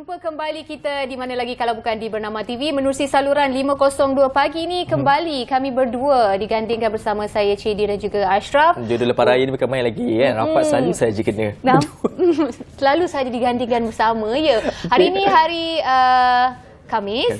Jumpa kembali kita di mana lagi kalau bukan di Bernama TV menerusi saluran 502 pagi ni kembali kami berdua digandingkan bersama saya Cedi dan juga Ashraf. Judul lepas raya ni bukan main lagi kan. Rapat selalu saja kena. Selalu saja digandingkan bersama ya. Hari ini hari Khamis.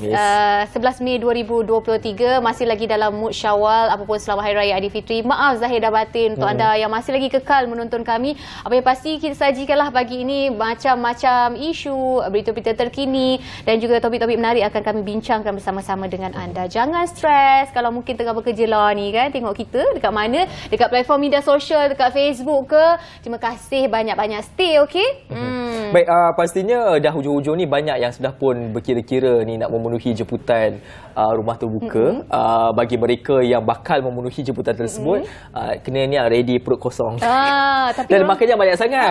11 Mei 2023, masih lagi dalam mood Syawal apapun selamat Hari Raya Aidilfitri. Maaf zahir dan batin untuk anda yang masih lagi kekal menonton kami. Apa yang pasti kita sajikanlah pagi ini macam-macam isu, berita-berita terkini dan juga topik-topik menarik akan kami bincangkan bersama-sama dengan anda. Jangan stres kalau mungkin tengah bekerja lah ni kan, tengok kita dekat mana, dekat platform media sosial, dekat Facebook ke. Terima kasih banyak-banyak stay, okey? Baik, pastinya dah hujung-hujung ni banyak yang sudah pun berkira-kira ni nak memenuhi jemputan rumah terbuka. Bagi mereka yang bakal memenuhi jemputan tersebut, kena ni ready perut kosong. Tapi dan makannya banyak sangat.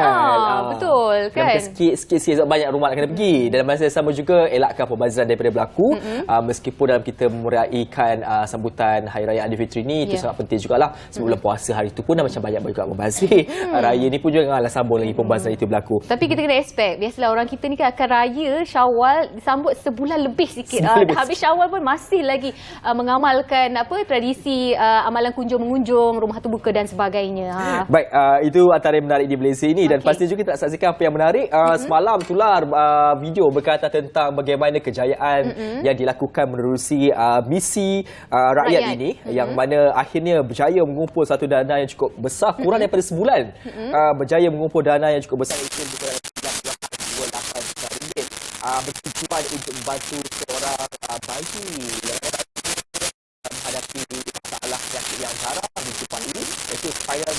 Betul kan? Sikit-sikit banyak rumah nak kena pergi. Dan masa yang sama juga elakkan pembaziran daripada berlaku. Meskipun dalam kita meraihkan sambutan Hari Raya Aidilfitri ni, itu sangat penting jugalah. Sebab bulan puasa hari tu pun dah macam banyak juga membazir. Raya ni pun janganlah sambung lagi pembaziran itu berlaku. Tapi kita kena expect, biasalah orang kita ni kan akan raya Syawal disambut sebulan lebih sikit. Habis Syawal pun masih lagi mengamalkan tradisi amalan kunjung-mengunjung, rumah terbuka dan sebagainya. Baik, itu antara yang menarik di Malaysia ini. Dan pasti juga kita nak saksikan apa yang menarik. Semalam tular video berkata tentang bagaimana kejayaan yang dilakukan menerusi misi rakyat ini, yang mana akhirnya berjaya mengumpul satu dana yang cukup besar, kurang daripada sebulan. Berjaya mengumpul dana yang cukup besar, itu berkurang bertujuan untuk membantu seorang bayi menghadapi masalah penyakit yang jarang dijumpai, iaitu spiral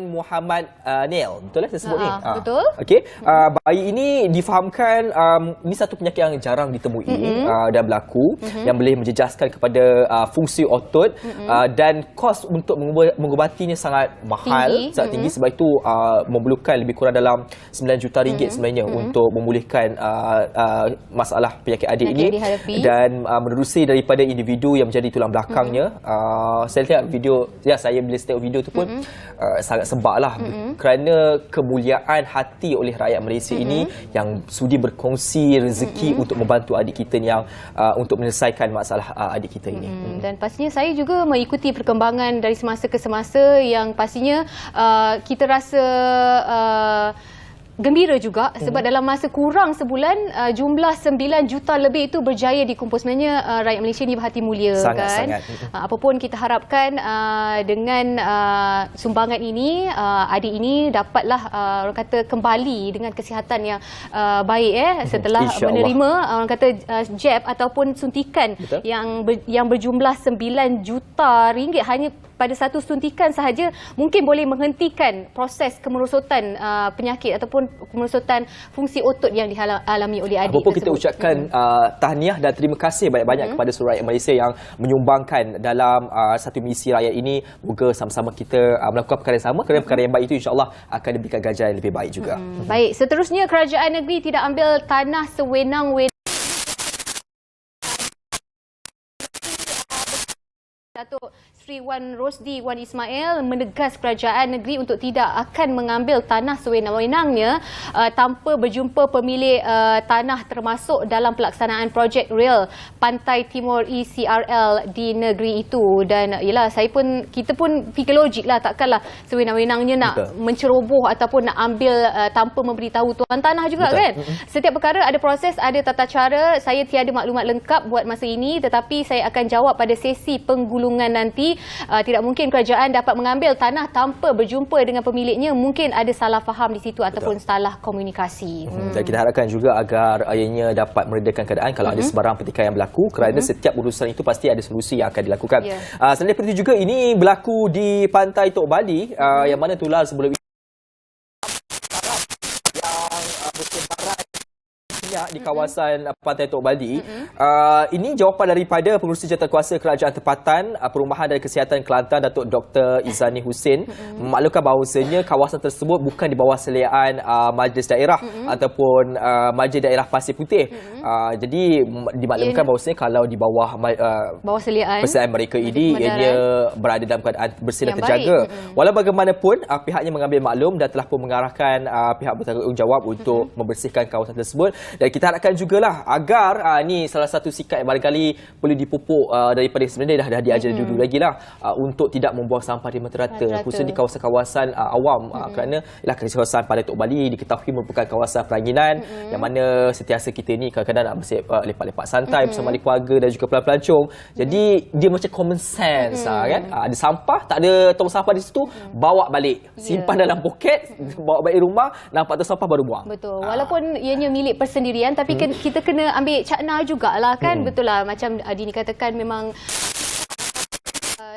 Muhammad Neil. Betul lah saya sebut ni? Betul. Okey. Bayi ini difahamkan ini satu penyakit yang jarang ditemui dan berlaku, yang boleh menjejaskan kepada fungsi otot, dan kos untuk mengubatinya sangat mahal, sangat tinggi. Sebab itu memerlukan lebih kurang dalam 9 juta ringgit sebenarnya untuk memulihkan masalah penyakit adik ini. Dan menerusi daripada individu yang menjadi tulang belakangnya. Saya lihat video, saya bila tengok video tu pun sangat sebablah kerana kemuliaan hati oleh rakyat Malaysia ini yang sudi berkongsi rezeki untuk membantu adik kita yang untuk menyelesaikan masalah adik kita ini. Dan pastinya saya juga mengikuti perkembangan dari semasa ke semasa, yang pastinya kita rasa gembira juga sebab dalam masa kurang sebulan jumlah 9 juta lebih itu berjaya dikumpul. Sebenarnya rakyat Malaysia ni berhati mulia kan. Apapun kita harapkan dengan sumbangan ini, adik ini dapatlah orang kata kembali dengan kesihatan yang baik setelah menerima orang kata jab ataupun suntikan yang berjumlah 9 juta ringgit. Hanya pada satu suntikan sahaja mungkin boleh menghentikan proses kemerosotan penyakit ataupun kemerosotan fungsi otot yang dialami oleh adik tersebut. Kita ucapkan tahniah dan terima kasih banyak-banyak kepada seluruh rakyat Malaysia yang menyumbangkan dalam satu misi rakyat ini. Moga sama-sama kita melakukan perkara yang sama, kerana perkara yang baik itu insya-Allah akan diberikan ganjaran yang lebih baik juga. Baik, seterusnya kerajaan negeri tidak ambil tanah sewenang-wenang. Datuk Sri Wan Rosdi Wan Ismail menegas kerajaan negeri untuk tidak akan mengambil tanah sewenang-wenangnya tanpa berjumpa pemilik tanah termasuk dalam pelaksanaan projek rel Pantai Timur ECRL di negeri itu. Dan yalah, kita pun fikir logik lah, takkanlah sewenang-wenangnya nak menceroboh ataupun nak ambil tanpa memberitahu tuan tanah juga. Kan? Setiap perkara ada proses, ada tata cara. Saya tiada maklumat lengkap buat masa ini, tetapi saya akan jawab pada sesi penggulungan nanti. Tidak mungkin kerajaan dapat mengambil tanah tanpa berjumpa dengan pemiliknya. Mungkin ada salah faham di situ ataupun salah komunikasi. Dan kita harapkan juga agar ianya dapat meredakan keadaan kalau ada sebarang pertikaian yang berlaku, kerana setiap urusan itu pasti ada solusi yang akan dilakukan. Selain daripada itu juga, ini berlaku di Pantai Tok Bali, yang mana tular sebelum ini yang bersebaran minyak banyak di kawasan Pantai Tok Bali. Ini jawapan daripada Pengerusi Jawatankuasa Kerajaan Tempatan Perumahan dan Kesihatan Kelantan, Datuk Dr. Izani Husin, memaklumkan bahawasanya kawasan tersebut bukan di bawah seliaan Majlis Daerah ataupun Majlis Daerah Pasir Putih. Jadi dimaklumkan bahawasanya kalau di bawah seliaan perseliaan mereka ini ianya berada dalam keadaan bersih dan terjaga. Walau bagaimanapun pihaknya mengambil maklum dan telah pun mengarahkan pihak bertanggungjawab untuk membersihkan kawasan tersebut, dan kita harapkan jugalah agar ni salah satu sikap yang barangkali perlu dipupuk daripada sebenarnya dah diajar dulu lagi lah, untuk tidak membuang sampah di merata-rata, khususnya di kawasan-kawasan awam, kerana kawasan Pantai Tok Bali diketahui merupakan kawasan peranginan yang mana sentiasa kita ni kadang-kadang nak lepak-lepak santai bersama keluarga dan juga pelancong. Jadi dia macam common sense kan. Ada sampah, tak ada tong sampah di situ, bawa balik, simpan dalam poket, bawa balik rumah, nampak tong sampah baru buang. Betul. Walaupun ianya milik persendirian, tapi kita kena ambil cakna jugalah kan. Betul lah, macam Dini katakan, memang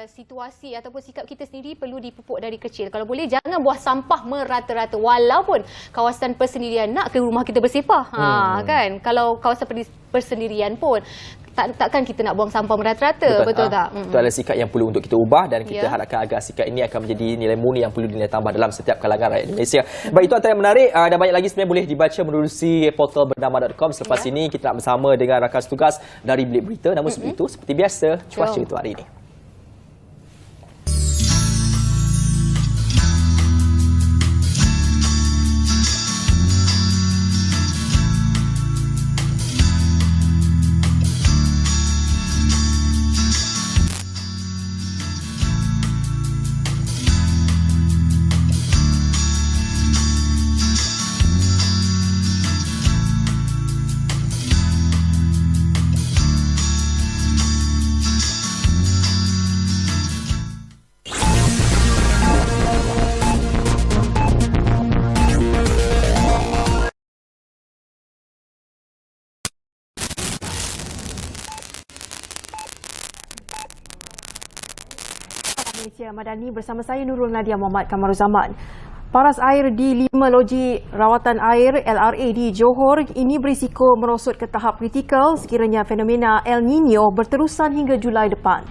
situasi ataupun sikap kita sendiri perlu dipupuk dari kecil. Kalau boleh jangan buang sampah merata-rata, walaupun kawasan persendirian, nak ke rumah kita bersepah kan. Kalau kawasan persendirian pun takkan kita nak buang sampah merata-rata, betul tak? Itu adalah sikap yang perlu untuk kita ubah, dan kita harapkan agar sikap ini akan menjadi nilai murni yang perlu dinilai tambah dalam setiap kalangan rakyat Malaysia. Baik, itu antara yang menarik, dan banyak lagi sebenarnya boleh dibaca menerusi portal bernama.com. Selepas ini kita nak bersama dengan rakan tugas dari Bilik Berita. Namun sebelum itu, seperti biasa, cuaca untuk hari ini. Malaysia Madani bersama saya Nurul Nadia Muhammad Kamaruzaman. Paras air di 5 loji rawatan air LRA di Johor ini berisiko merosot ke tahap kritikal sekiranya fenomena El Nino berterusan hingga Julai depan.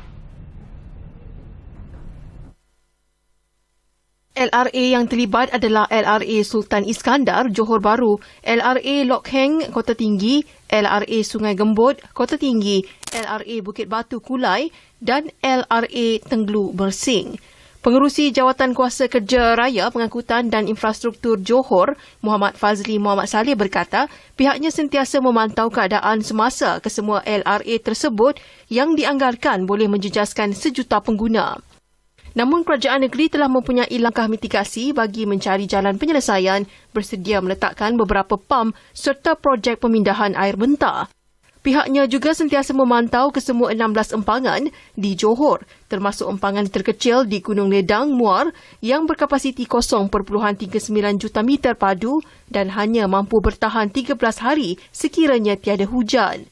LRA yang terlibat adalah LRA Sultan Iskandar, Johor Bahru, LRA Lok Heng, Kota Tinggi, LRA Sungai Gembut, Kota Tinggi, LRA Bukit Batu Kulai dan LRA Tenggelu Mersing. Pengerusi Jawatankuasa Kerja Raya, Pengangkutan dan Infrastruktur Johor, Muhammad Fazli Muhammad Saleh berkata, pihaknya sentiasa memantau keadaan semasa kesemua LRA tersebut yang dianggarkan boleh menjejaskan 1 juta pengguna. Namun kerajaan negeri telah mempunyai langkah mitigasi bagi mencari jalan penyelesaian, bersedia meletakkan beberapa pam serta projek pemindahan air mentah. Pihaknya juga sentiasa memantau kesemua 16 empangan di Johor, termasuk empangan terkecil di Gunung Ledang, Muar yang berkapasiti 0.39 juta meter padu dan hanya mampu bertahan 13 hari sekiranya tiada hujan.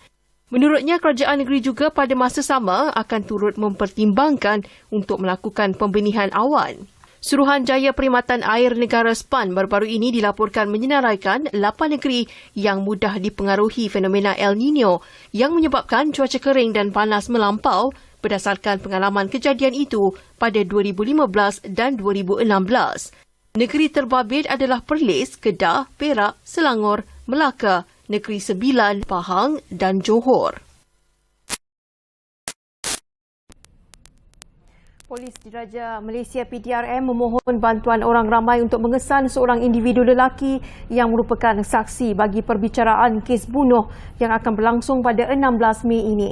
Menurutnya, kerajaan negeri juga pada masa sama akan turut mempertimbangkan untuk melakukan pembenihan awan. Suruhanjaya Perkhidmatan Air Negara SPAN baru-baru ini dilaporkan menyenaraikan 8 negeri yang mudah dipengaruhi fenomena El Nino yang menyebabkan cuaca kering dan panas melampau berdasarkan pengalaman kejadian itu pada 2015 dan 2016. Negeri terbabit adalah Perlis, Kedah, Perak, Selangor, Melaka, Negeri Sembilan, Pahang dan Johor. Polis Diraja Malaysia PDRM memohon bantuan orang ramai untuk mengesan seorang individu lelaki yang merupakan saksi bagi perbicaraan kes bunuh yang akan berlangsung pada 16 Mei ini.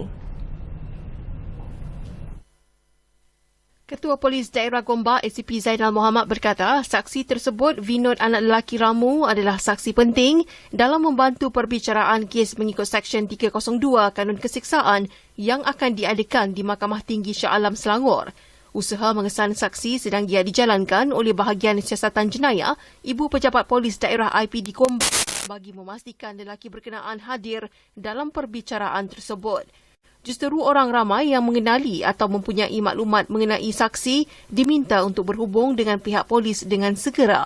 Ketua Polis Daerah Gombak ACP Zainal Muhammad berkata, saksi tersebut Vinod anak lelaki Ramu adalah saksi penting dalam membantu perbicaraan kes mengikut Seksyen 302 Kanun Keseksaan yang akan diadakan di Mahkamah Tinggi Shah Alam Selangor. Usaha mengesan saksi sedang ia dijalankan oleh Bahagian Siasatan Jenayah Ibu Pejabat Polis Daerah IPD Gombak bagi memastikan lelaki berkenaan hadir dalam perbicaraan tersebut. Justeru orang ramai yang mengenali atau mempunyai maklumat mengenai saksi diminta untuk berhubung dengan pihak polis dengan segera.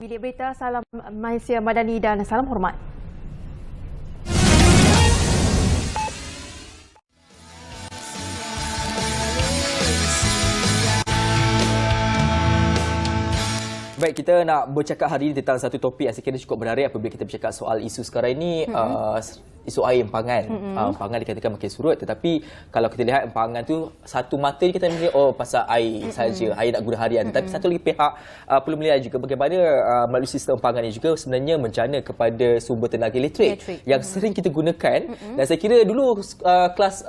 Bilik Berita, salam Malaysia Madani dan salam hormat. Baik, kita nak bercakap hari ini tentang satu topik yang saya kira cukup menarik apabila kita bercakap soal isu sekarang ini, isu air empangan. Empangan dikatakan makin surut, tetapi kalau kita lihat empangan tu satu mata kita melihat pasal air saja, air nak guna harian. Tapi satu lagi pihak perlu melihat juga bagaimana melalui sistem empangan ini juga sebenarnya menjana kepada sumber tenaga elektrik yang sering kita gunakan. Dan saya kira dulu kelas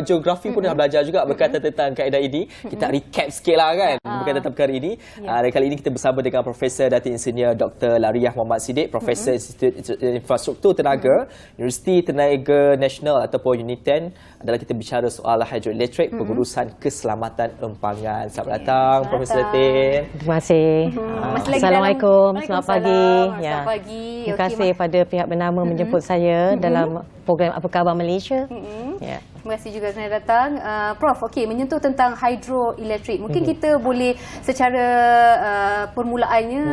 geografi pun dah belajar juga berkaitan tentang kaedah ini. Kita recap sikitlah kan berkaitan tentang perkara ini. Dan kali ini kita bersama dengan Profesor Datin Insinyur Dr. Lariah Muhammad Siddiq, Profesor Institut Infrastruktur Tenaga, Universiti Tenaga Nasional ataupun UNITEN, adalah kita bicara soal hidroelektrik, pengurusan keselamatan empangan. Selamat datang Profesor Datin. Terima kasih. Assalamualaikum. Selamat pagi. Selamat pagi. Terima kasih pada pihak bernama menjemput saya dalam program Apa Khabar Malaysia. Terima kasih juga kerana datang. Prof, okey, menyentuh tentang hidroelektrik. Mungkin kita boleh secara permulaannya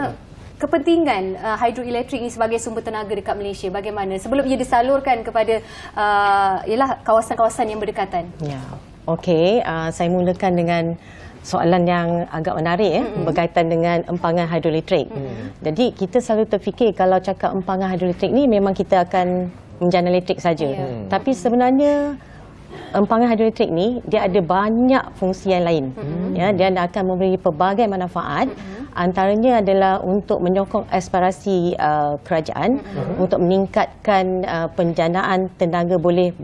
kepentingan hidroelektrik ini sebagai sumber tenaga dekat Malaysia bagaimana sebelum ia disalurkan kepada ialah kawasan-kawasan yang berdekatan. Ya. Okey, saya mulakan dengan soalan yang agak menarik berkaitan dengan empangan hidroelektrik. Jadi kita selalu terfikir kalau cakap empangan hidroelektrik ni memang kita akan menjana elektrik saja. Tapi sebenarnya empangan hidroelektrik ni dia ada banyak fungsi yang lain. Ya, dia akan memberi pelbagai manfaat. Antaranya adalah untuk menyokong aspirasi kerajaan untuk meningkatkan penjanaan tenaga boleh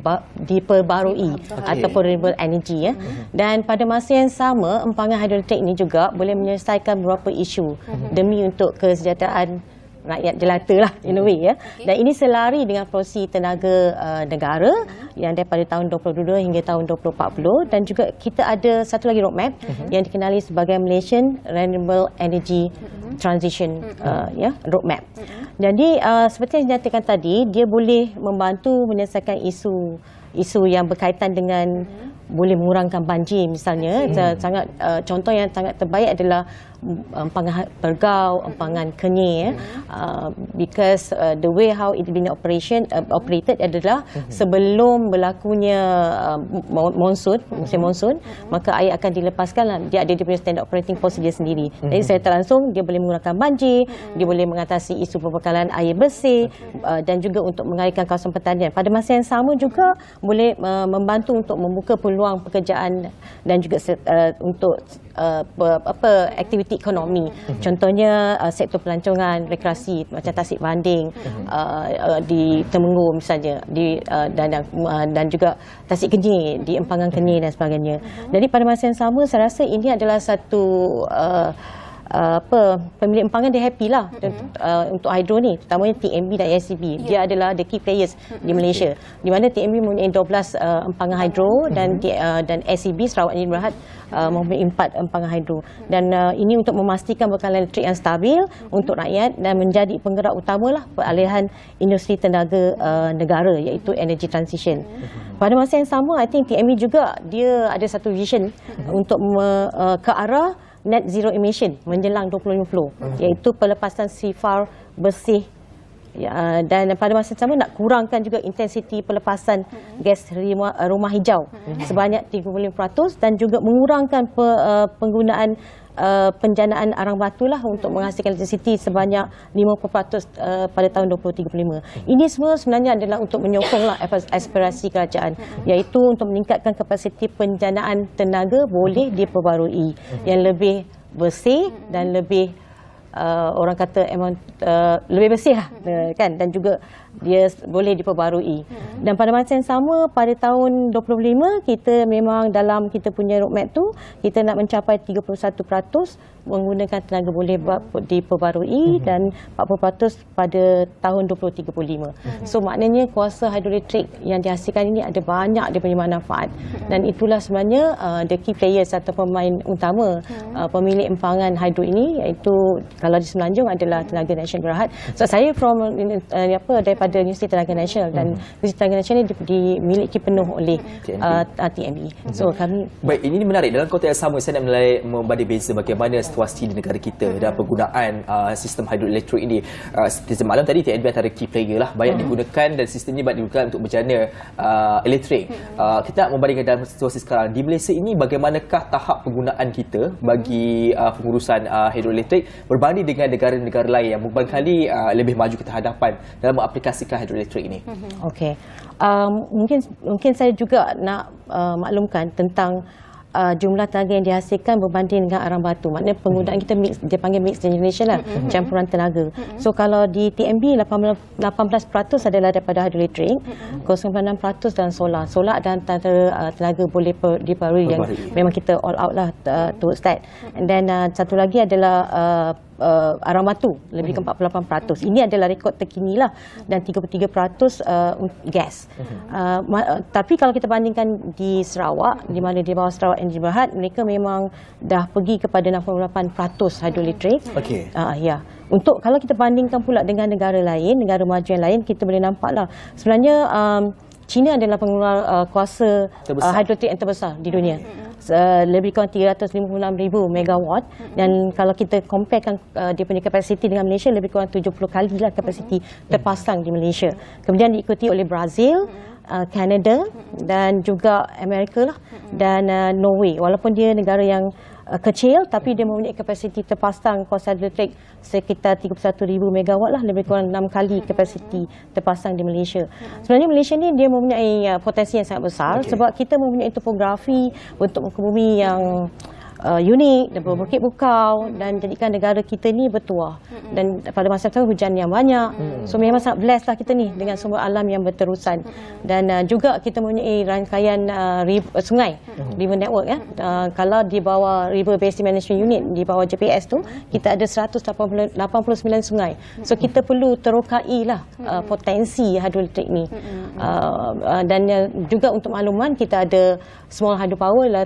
diperbarui ataupun renewable energy. Dan pada masa yang sama empangan hidroelektrik ini juga boleh menyelesaikan beberapa isu demi untuk kesejahteraan rakyat jelata lah in a way Dan ini selari dengan polisi tenaga negara yang daripada tahun 2022 hingga tahun 2040 dan juga kita ada satu lagi roadmap yang dikenali sebagai Malaysian Renewable Energy Transition roadmap. Jadi seperti yang dinyatakan tadi, dia boleh membantu menyelesaikan isu yang berkaitan dengan boleh mengurangkan banjir misalnya. Sangat contoh yang sangat terbaik adalah empangan pergau, empangan kenyir because the way how it been operated adalah sebelum berlakunya musim monsun, maka air akan dilepaskan. Dia ada dia punya standard operating procedure sendiri. Jadi secara langsung dia boleh mengurangkan banjir, dia boleh mengatasi isu pembekalan air bersih dan juga untuk mengairkan kawasan pertanian. Pada masa yang sama juga boleh membantu untuk membuka peluang pekerjaan dan juga untuk aktiviti ekonomi. Contohnya sektor pelancongan, rekreasi macam tasik banding di Temenggung misalnya, dan juga tasik kenyir di empangan kenyir dan sebagainya. Jadi pada masa yang sama saya rasa ini adalah satu pemilik empangan dia happy lah untuk hidro ni, terutamanya TMB dan ACB. Dia adalah the key players di Malaysia, di mana TMB mempunyai 12 empangan hidro dan ACB Sarawak Negeri Berhad mempunyai 4 empangan hidro. Dan ini untuk memastikan bekalan elektrik yang stabil untuk rakyat dan menjadi penggerak utamalah peralihan industri tenaga negara iaitu energy transition. Pada masa yang sama, I think TMB juga dia ada satu vision untuk ke arah net zero emission menjelang 2050 iaitu pelepasan sifar bersih dan pada masa yang sama nak kurangkan juga intensiti pelepasan gas rumah hijau sebanyak 35% dan juga mengurangkan penggunaan penjanaan arang batu lah untuk menghasilkan elektrisiti sebanyak 50% pada tahun 2035. Ini semua sebenarnya adalah untuk menyokonglah aspirasi kerajaan iaitu untuk meningkatkan kapasiti penjanaan tenaga boleh diperbarui yang lebih bersih dan lebih orang kata lebih bersih lah, kan, dan juga dia boleh diperbarui. Dan pada masa yang sama pada tahun 2025 kita memang dalam kita punya roadmap tu kita nak mencapai 31% menggunakan tenaga boleh diperbarui dan 40% pada tahun 2035. So maknanya kuasa hidroelektrik yang dihasilkan ini ada banyak dia punya manfaat dan itulah sebenarnya the key players atau pemain utama pemilik empangan hidro ini iaitu kalau di Semenanjung adalah Tenaga Nasional Berhad. So saya daripada daripada Universiti Tenaga Nasional dan Universiti Tenaga Nasional ini dimiliki penuh oleh TNB. So kami Baik, ini menarik. Dalam konteks yang sama, saya nak membanding beza bagaimana situasi di negara kita dan penggunaan sistem hidroelektrik ini. Seperti semalam tadi, TNB antara key player lah, banyak digunakan dan sistem ini banyak digunakan untuk berjana elektrik. Kita nak membandingkan dalam situasi sekarang. Di Malaysia ini, bagaimanakah tahap penggunaan kita bagi pengurusan hidroelektrik berbanding dengan negara-negara lain yang barangkali lebih maju ke hadapan dalam mengaplikasikan hidroelektrik ini? Okey. Mungkin saya juga nak maklumkan tentang jumlah tenaga yang dihasilkan berbanding dengan arang batu. Maknanya penggunaan kita mix, dia panggil mixed generation lah, campuran tenaga. So kalau di TNB 18% adalah daripada hidroelektrik, 96% dalam solar. Solar dan tenaga boleh diperbarui yang memang kita all out lah towards that. And then satu lagi adalah arang batu, lebih ke 48%. Ini adalah rekod terkini lah, dan 33% gas. Tapi kalau kita bandingkan di Sarawak, di mana di bawah Sarawak Energy Berhad, mereka memang dah pergi kepada 68% hidroelektrik. Okey. Ya. Untuk kalau kita bandingkan pula dengan negara lain, negara maju yang lain, kita boleh nampaklah sebenarnya China adalah pengeluar kuasa hidroelektrik yang terbesar di dunia. Lebih kurang 356,000 megawatt, dan kalau kita comparekan dia punya kapasiti dengan Malaysia, lebih kurang 70 kali lah kapasiti terpasang di Malaysia. Kemudian diikuti oleh Brazil, Canada dan juga Amerika lah, dan Norway. Walaupun dia negara yang kecil, tapi dia mempunyai kapasiti terpasang kuasa hidroelektrik sekitar 31,000 megawatt lah, lebih kurang 6 kali kapasiti terpasang di Malaysia. Sebenarnya Malaysia ni dia mempunyai potensi yang sangat besar, sebab kita mempunyai topografi, bentuk muka bumi yang unik dan berbukit bukau, dan jadikan negara kita ni bertuah, dan pada masa itu hujan yang banyak. So memang sangat blessed lah kita ni dengan sumber alam yang berterusan, dan juga kita mempunyai rangkaian sungai, river network ya. Kalau di bawah River Basin Management Unit, di bawah JPS tu, kita ada 189 sungai. So kita perlu terokai lah potensi hidroelektrik ni. Dan juga untuk makluman, kita ada small hydropower lah,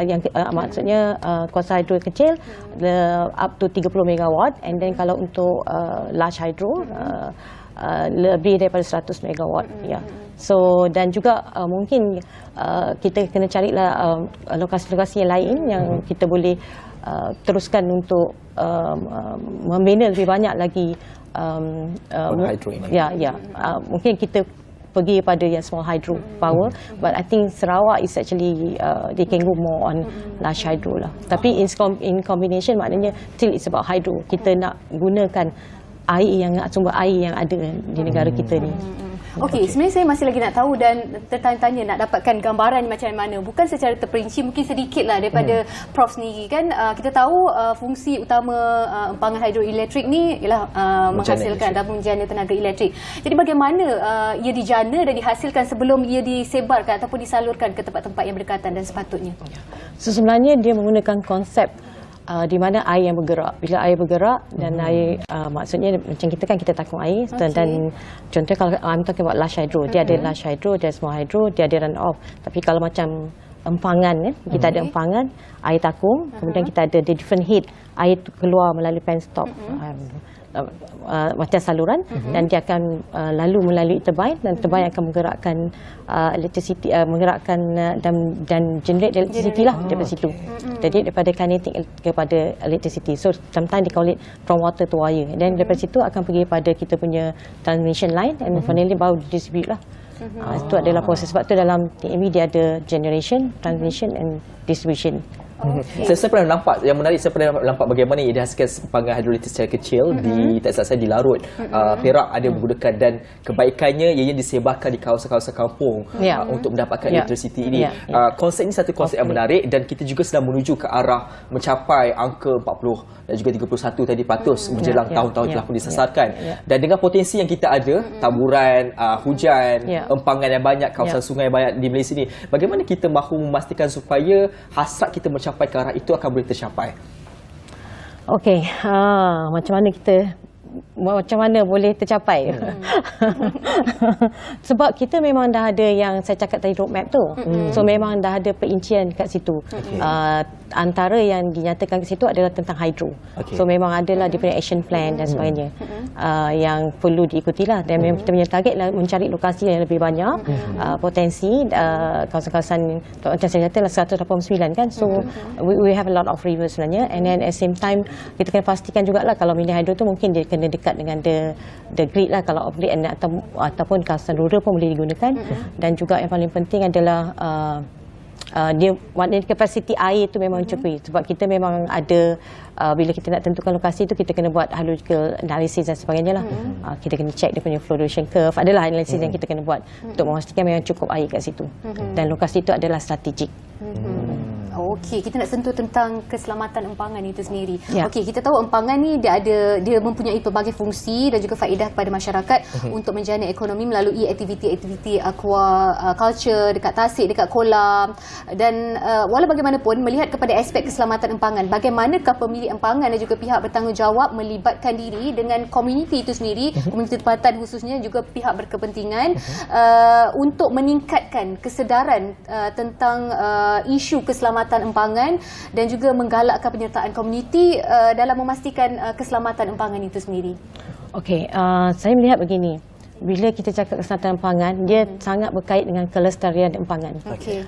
yang maksudnya kuasa hidro kecil up to 30 megawatt, and then kalau untuk large hydro lebih daripada 100 megawatt ya. So dan juga mungkin kita kena carilah lokasi-lokasi yang lain yang kita boleh teruskan untuk membina lebih banyak lagi hydro ini. Mungkin kita pergi pada yang small hydro power, but I think Sarawak is actually they can go more on large hydro lah. Tapi in combination, maknanya still it's about hydro. Kita nak gunakan sumber air yang ada di negara kita ni. Okey, sebenarnya saya masih lagi nak tahu dan tertanya-tanya nak dapatkan gambaran macam mana. Bukan secara terperinci, mungkin sedikitlah daripada Prof sendiri kan. Kita tahu fungsi utama empangan hidroelektrik ni ialah menghasilkan dan menjana tenaga elektrik. Jadi bagaimana ia dijana dan dihasilkan sebelum ia disebarkan ataupun disalurkan ke tempat-tempat yang berdekatan dan sepatutnya? So sebenarnya dia menggunakan konsep di mana air yang bergerak. Bila air bergerak dan air, maksudnya macam kita kan kita takung air, dan contoh kalau I'm talking about large hydro, dia ada large hydro, dia ada small hydro, dia ada run off. Tapi kalau macam empangan, kita ada empangan, air takung, kemudian kita ada different head, air keluar melalui penstop, macam saluran, dan dia akan lalu melalui turbine, dan turbine akan menggerakkan electricity, menggerakkan dan generate electricity lah daripada situ. Jadi daripada kinetic kepada electricity. So sometimes they call it from water to wire. Dan daripada situ akan pergi pada kita punya transmission line, and finally baru distribute lah. Itu adalah proses. Sebab tu dalam TNB dia ada generation, transmission and distribution. Saya pernah nampak, yang menarik, saya pernah nampak bagaimana ia dihasilkan empangan hidroelektrik secara kecil di tak salah saya di Larut, Perak ada menggunakan, dan kebaikannya ianya disebarkan di kawasan-kawasan kampung untuk mendapatkan elektrisiti ini. Konsep ini satu konsep yang menarik, dan kita juga sedang menuju ke arah mencapai angka 40 dan juga 31 tadi patus menjelang tahun-tahun telah pun disasarkan. Dan dengan potensi yang kita ada, taburan, hujan, empangan yang banyak, kawasan sungai banyak di Malaysia ini, bagaimana kita mahu memastikan supaya hasrat kita mencapai ke arah itu akan boleh tercapai? Okey, macam mana kita macam mana boleh tercapai. Sebab kita memang dah ada yang saya cakap tadi roadmap tu. So memang dah ada perincian kat situ. Antara yang dinyatakan kat situ adalah tentang hydro. So memang adalah dia punya action plan dan sebagainya yang perlu diikutilah. Dan memang kita punya target lah mencari lokasi yang lebih banyak, potensi kawasan-kawasan macam saya katalah 189 kan. So we have a lot of rivers sebenarnya, and then at the same time kita kena pastikan jugalah kalau milih hydro tu mungkin dia kena dekat dengan the grid lah kalau off grid, ataupun kawasan rural pun boleh digunakan. Dan juga yang paling penting adalah dia maknanya kapasiti air tu memang mencukupi, sebab kita memang ada bila kita nak tentukan lokasi tu kita kena buat hydrological analysis dan sebagainya lah. Kita kena check dia punya flow erosion curve, adalah analisis yang kita kena buat untuk memastikan memang cukup air kat situ, dan lokasi itu adalah strategik. Okey, kita nak sentuh tentang keselamatan empangan itu sendiri. Ya. Okey, kita tahu empangan ni dia mempunyai pelbagai fungsi dan juga faedah kepada masyarakat untuk menjana ekonomi melalui aktiviti-aktiviti aquaculture dekat tasik, dekat kolam. Dan walau bagaimanapun melihat kepada aspek keselamatan empangan, bagaimanakah pemilik empangan dan juga pihak bertanggungjawab melibatkan diri dengan komuniti itu sendiri, komuniti tempatan khususnya, juga pihak berkepentingan untuk meningkatkan kesedaran tentang isu keselamatan empangan dan juga menggalakkan penyertaan komuniti dalam memastikan keselamatan empangan itu sendiri. Okey, saya melihat begini. Bila kita cakap keselamatan empangan, dia sangat berkait dengan kelestarian empangan.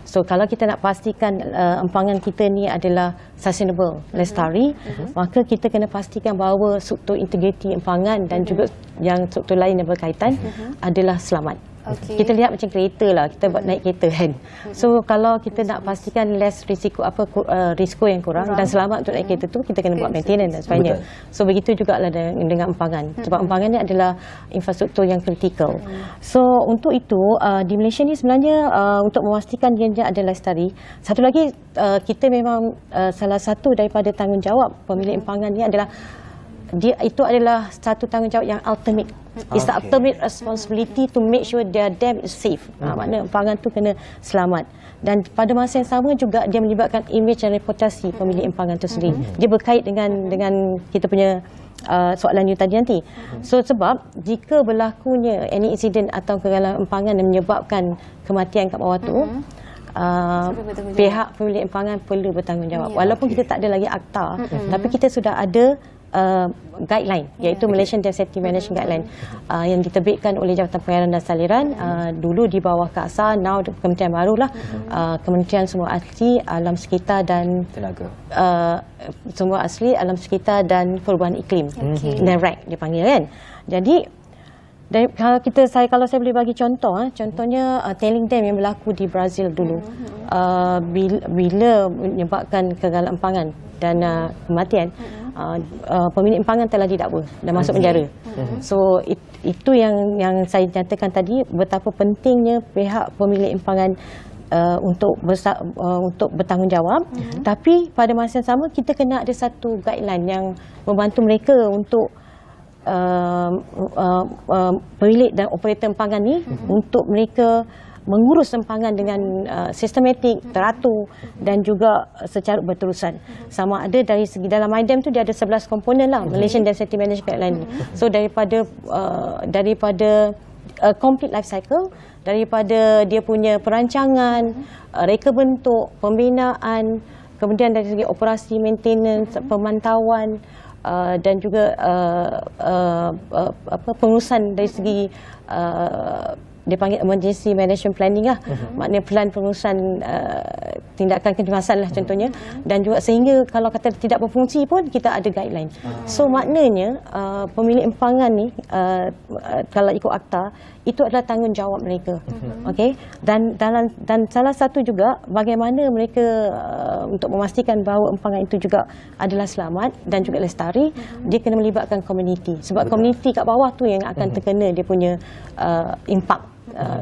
So kalau kita nak pastikan empangan kita ni adalah sustainable, lestari, maka kita kena pastikan bahawa struktur integriti empangan dan juga yang struktur lain yang berkaitan adalah selamat. Kita lihat macam kereta lah, kita buat naik kereta kan. So kalau kita nak pastikan less risiko risiko yang kurang dan selamat untuk naik kereta tu, kita kena buat maintenance dan sebagainya. So begitu jugalah dengan empangan. Sebab empangan ni adalah infrastruktur yang kritikal. So untuk itu di Malaysia ni sebenarnya untuk memastikan dia adalah lestari, satu lagi kita memang salah satu daripada tanggungjawab pemilik empangan ni adalah itu adalah satu tanggungjawab yang ultimate. It's the ultimate responsibility to make sure their dam is safe. Maknanya empangan tu kena selamat. Dan pada masa yang sama juga dia melibatkan image dan reputasi pemilik empangan tu sendiri. Dia berkait dengan kita punya soalan you tadi nanti. So sebab jika berlakunya any incident atau kegagalan empangan yang menyebabkan kematian kat bawah tu, pihak pemilik empangan perlu bertanggungjawab. Walaupun kita tak ada lagi akta, tapi kita sudah ada guideline, iaitu Malaysian Dam Safety Management Guideline yang diterbitkan oleh Jabatan Pengairan dan Saliran, dulu di bawah KASA, now kementerian barulah, Kementerian Sumber Asli, Alam Sekitar dan Tenaga, Sumber Asli, Alam Sekitar dan Perubahan Iklim, NERAC dipanggil kan. Jadi kalau saya boleh bagi contoh, contohnya tailing dam yang berlaku di Brazil dulu, bila menyebabkan kegagalan empangan dan kematian, pemilik empangan telah didakwa dan masuk penjara. So itu yang saya nyatakan tadi, betapa pentingnya pihak pemilik empangan untuk bertanggungjawab. Tapi pada masa yang sama kita kena ada satu guideline yang membantu mereka untuk pemilik dan operator empangan ni untuk mereka mengurus empangan dengan sistematik, teratur dan juga secara berterusan. Sama ada dari segi dalam MyDam tu dia ada 11 komponen lah, Malaysian Dam Safety Management Guideline. So daripada complete life cycle, daripada dia punya perancangan, reka bentuk, pembinaan, kemudian dari segi operasi, maintenance, pemantauan, dan juga pengurusan dari segi dia panggil emergency management planning lah, maknanya plan pengurusan tindakan kecemasan lah contohnya, dan juga sehingga kalau kata tidak berfungsi pun kita ada guideline. So maknanya pemilik empangan ni kalau ikut akta itu adalah tanggungjawab mereka. Okey, dan salah satu juga bagaimana mereka untuk memastikan bahawa empangan itu juga adalah selamat dan juga lestari, dia kena melibatkan komuniti, sebab komuniti kat bawah tu yang akan terkena dia punya impak.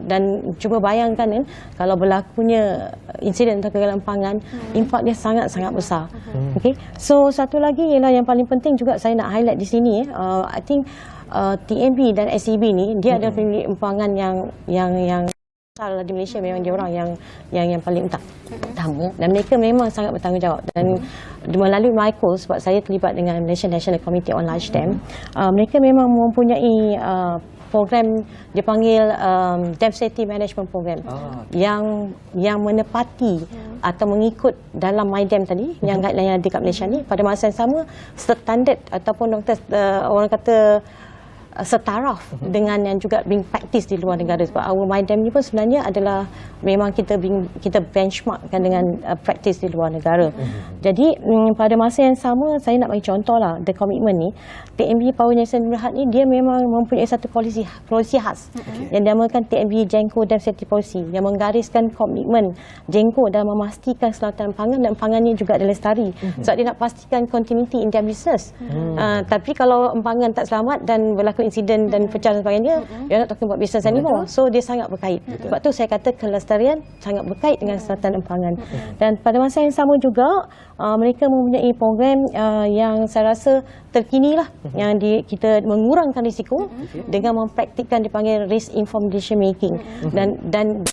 Dan cuba bayangkan kan, kalau berlakunya insiden atau kegagalan empangan, impak dia sangat-sangat besar. Okay? So satu lagi ialah yang paling penting juga saya nak highlight di sini, I think TNB dan SEB ni dia ada pemilik empangan yang besar di Malaysia memang dia orang yang paling utama, dan mereka memang sangat bertanggungjawab. Dan melalui MYCO, sebab saya terlibat dengan Malaysian National Committee on Large Dam, mereka memang mempunyai program dipanggil Dam Safety Management Program yang menepati atau mengikut dalam MyDam tadi yang guideline yang ada dekat Malaysia ni, pada masa yang sama standard ataupun orang kata setaraf dengan yang juga being practice di luar negara. Sebab our MyDam ni pun sebenarnya adalah memang kita benchmarkkan dengan practice di luar negara. Jadi pada masa yang sama, saya nak bagi contoh lah, the commitment ni, TNB Power Generation Berhad ni dia memang mempunyai satu polisi khas yang dinamakan TNB Genco Dam Safety Policy, yang menggariskan komitmen Genco dalam memastikan keselamatan pangan dan pangannya juga ada lestari. Sebab dia nak pastikan continuity in their business. Tapi kalau pangan tak selamat dan berlaku insiden dan pecah dan sebagainya, you're not talking about business anymore. So dia sangat berkait. Sebab tu saya kata kelestarian sangat berkait dengan keselamatan pangan. Dan pada masa yang sama juga, mereka mempunyai program yang saya rasa terkini lah, yang kita mengurangkan risiko dengan mempraktikkan dipanggil risk informed decision making, dan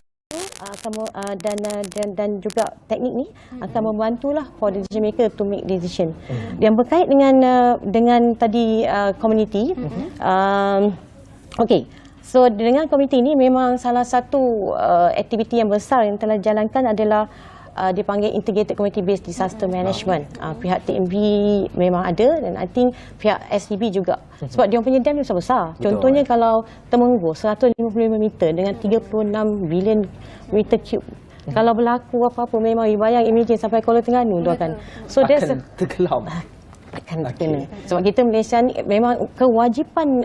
juga teknik ni akan membantulah for the decision maker to make decision. Yang berkait dengan tadi community. So dengan community ni memang salah satu aktiviti yang besar yang telah dijalankan adalah dipanggil Integrated Community Based Disaster Management. Pihak TNB memang ada, dan I think pihak SDB juga. Sebab dia punya dam ni besar. Contohnya kalau Temenggur 155 meter dengan 36 bilion meter cube. Kalau berlaku apa-apa, memang bayang imagine sampai Kuala Terengganu tu akan. So akan tenggelam. Akan kena. Sebab kita Malaysia ni memang kewajipan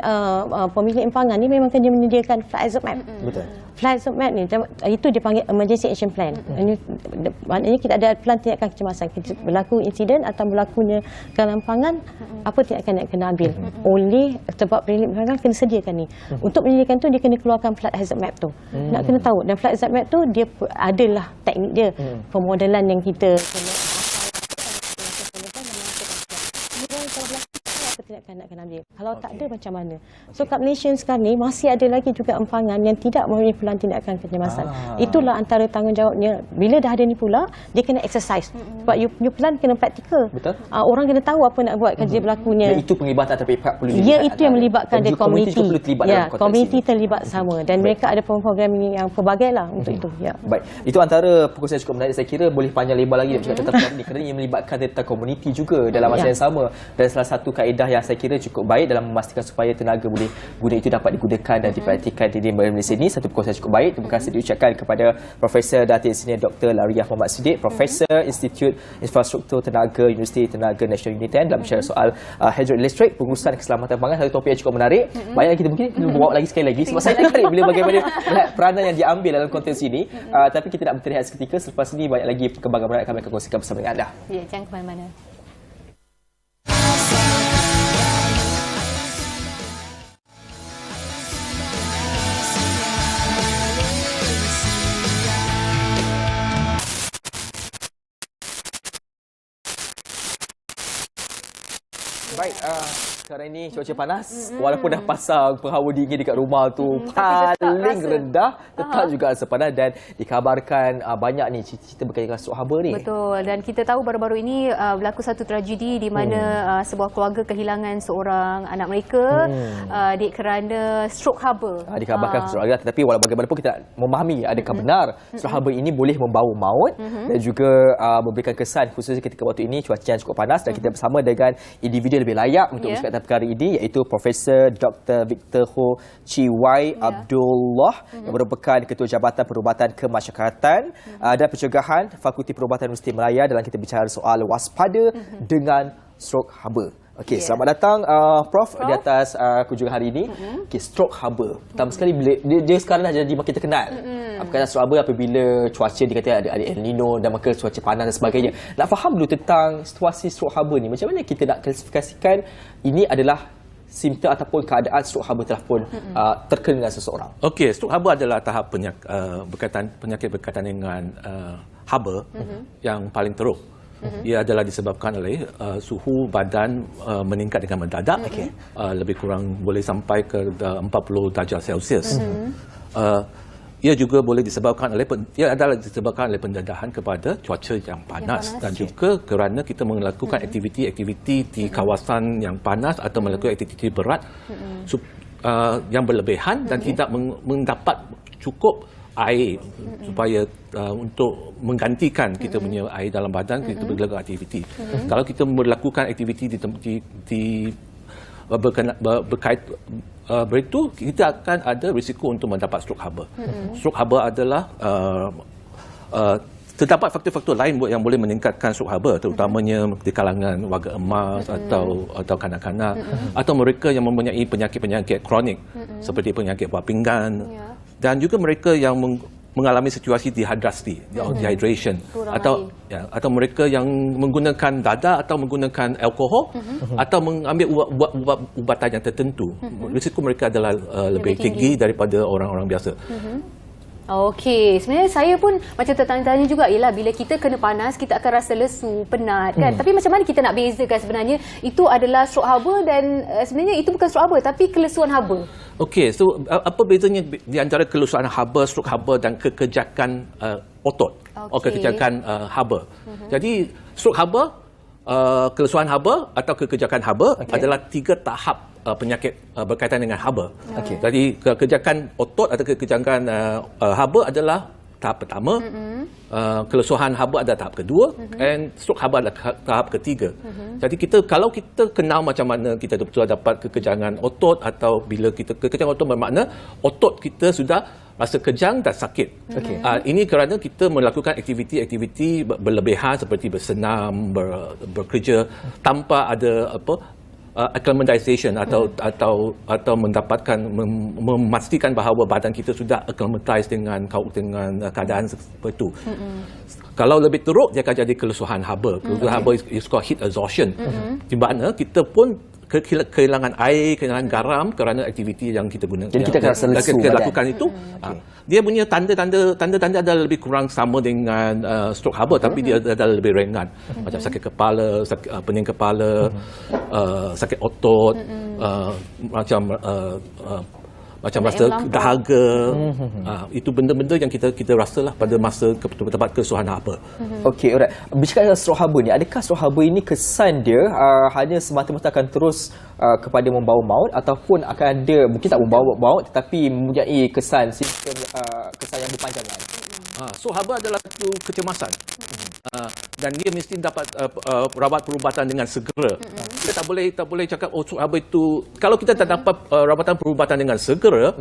pemilik pangan ni memang kena menyediakan flood hazard map. Betul. Flood hazard map ni itu dipanggil emergency action plan. Ini maknanya kita ada plan tindakan kecemasan. Kita berlaku insiden atau berlakunya kegagalan pangan, apa tindakan yang kena ambil oleh sebab pemilik pangan kena sediakan ni. Untuk menyediakan tu dia kena keluarkan flood hazard map tu. Nak kena tahu, dan flood hazard map tu dia adalah teknik dia, pemodelan yang kita kena tindakan nak kena ambil. Kalau tak ada macam mana? So kat Malaysia sekarang ni masih ada lagi juga empangan yang tidak mempunyai pelan tindakan kecemasan. Itulah antara tanggungjawabnya. Bila dah ada ni pula, dia kena exercise. Sebab you plan kena praktikal. Betul. Orang kena tahu apa nak buat kerja berlakunya. Dan itu penglibatan antara pihak perlu dilibatkan. Ya, itu yang melibatkan the community. Ya, community terlibat sama, dan mereka ada program yang pelbagai lah untuk itu. Ya. Baik, itu antara perkongsian cukup menarik. Saya kira boleh panjang lebar lagi nak bercakap tentang ini, kerana ia melibatkan tentang community juga dalam masa yang sama. Dan salah satu kaedah yang saya kira cukup baik dalam memastikan supaya tenaga boleh guna itu dapat digunakan dan dipraktikkan di Malaysia ini. Satu perkongsian cukup baik. Terima kasih diucapkan kepada Profesor Datin Senior Dr. Lariah Muhammad Siddiq, Profesor Institut Infrastruktur Tenaga Universiti Tenaga Nasional Uniten, dalam bicara soal hydroelektrik, pengurusan keselamatan pangan. Satu topik yang cukup menarik. Banyak yang kita mungkin perlu bawa lagi sekali lagi, sebab saya tertarik bila bagaimana peranan yang diambil dalam konteks ini. Tapi kita nak berteriak seketika. Selepas ini banyak lagi perkembangan menarik kami akan kongsikan bersama dengan anda. Ya, jangan ke mana-mana. Baik, sekarang ini cuaca panas. Walaupun dah pasang penghawa dingin dekat rumah tu, paling rendah, tetap juga rasa panas. Dan dikabarkan banyak ni cerita berkaitan dengan stroke haba ni. Betul, dan kita tahu baru-baru ini berlaku satu tragedi di mana sebuah keluarga kehilangan seorang anak mereka kerana stroke haba. Dikabarkan stroke haba, tetapi walau bagaimanapun kita nak memahami adakah benar stroke haba ini boleh membawa maut dan juga memberikan kesan, khususnya ketika waktu ini cuaca yang cukup panas. Dan kita bersama dengan individu lebih layak untuk bercakap tentang perkara ini, iaitu Profesor Dr. Victor Ho Chi Wai Abdullah yang merupakan Ketua Jabatan Perubatan Kemasyarakatan dan Pencegahan Fakulti Perubatan Universiti Malaya, dalam kita bicara soal waspada dengan stroke haba. Okey, selamat datang Prof di atas kunjungan hari ini. Okey, stroke haba. Pertama sekali dia sekarang dah jadi makin terkenal. Perkataan stroke haba apabila cuaca dikatakan ada El Nino dan maka cuaca panas dan sebagainya. Nak faham dulu tentang situasi stroke haba ni. Macam mana kita nak klasifikasikan ini adalah simptom ataupun keadaan stroke haba telah pun terkena dengan seseorang? Okey, stroke haba adalah tahap penyakit berkaitan dengan haba yang paling teruk. Ia adalah disebabkan oleh suhu badan meningkat dengan mendadak, lebih kurang boleh sampai ke 40 darjah Celsius. ia juga boleh disebabkan oleh pendedahan kepada cuaca yang panas dan juga kerana kita melakukan aktiviti-aktiviti di kawasan yang panas atau melakukan aktiviti berat yang berlebihan dan tidak mendapat cukup air supaya untuk menggantikan kita punya air dalam badan kita melakukan aktiviti. Kalau kita melakukan aktiviti berkait itu, kita akan ada risiko untuk mendapat stroke haba. Stroke haba adalah terdapat faktor-faktor lain yang boleh meningkatkan stroke haba, terutamanya di kalangan warga emas atau kanak-kanak atau mereka yang mempunyai penyakit-penyakit kronik seperti penyakit buah pinggan dan juga mereka yang mengalami situasi dehidrasi, dehydration atau mereka yang menggunakan dadah atau menggunakan alkohol atau mengambil ubatan yang tertentu. Risiko mereka adalah lebih tinggi daripada orang-orang biasa. Okey, sebenarnya saya pun macam tertanya-tanya juga, ialah bila kita kena panas kita akan rasa lesu, penat kan. Tapi macam mana kita nak bezakan sebenarnya itu adalah stroke haba dan sebenarnya itu bukan stroke haba tapi kelesuan haba. Okey, so apa bezanya di antara kelesuan haba, stroke haba dan kekejakan otot atau kekejakan haba? Jadi stroke haba, kelesuan haba atau kekejakan haba adalah 3 tahap penyakit berkaitan dengan haba. Jadi kekejakan otot atau kekejakan haba adalah tahap pertama, kelesuan haba adalah tahap kedua, dan stroke haba adalah tahap ketiga. Jadi kalau kita kenal macam mana kita betul dapat kekejangan otot atau bila kita kekejangan otot bermakna otot kita sudah rasa kejang dan sakit. Ini kerana kita melakukan aktiviti-aktiviti berlebihan seperti bersenam, bekerja tanpa ada acclimatization atau mendapatkan memastikan bahawa badan kita sudah acclimatize dengan keadaan seperti itu. Kalau lebih teruk dia akan jadi kelesuhan haba. Kelesuhan haba is called heat exhaustion. Di mana kita pun kehilangan air, kehilangan garam kerana aktiviti yang kita guna. Jadi kita akan rasa lesu kita lakukan itu. Dia punya tanda-tanda adalah lebih kurang sama dengan stroke haba tapi dia adalah lebih ringan. Macam sakit kepala, pening kepala, sakit otot, macam rasa dahaga. Itu benda-benda yang kita rasalah pada masa tempat kesusahan haba. Okey, alright. Bercakap tentang stroke haba ni, adakah stroke haba ini kesan dia hanya semata-mata akan terus kepada membawa maut ataupun akan ada mungkin tak membawa maut tetapi mempunyai kesan sistem kesan yang berpanjangan? So haba adalah satu kecemasan. Dan dia mesti dapat rawat perubatan dengan segera. Kita tak boleh cakap stroke haba itu kalau kita tak dapat rawatan perubatan dengan segera,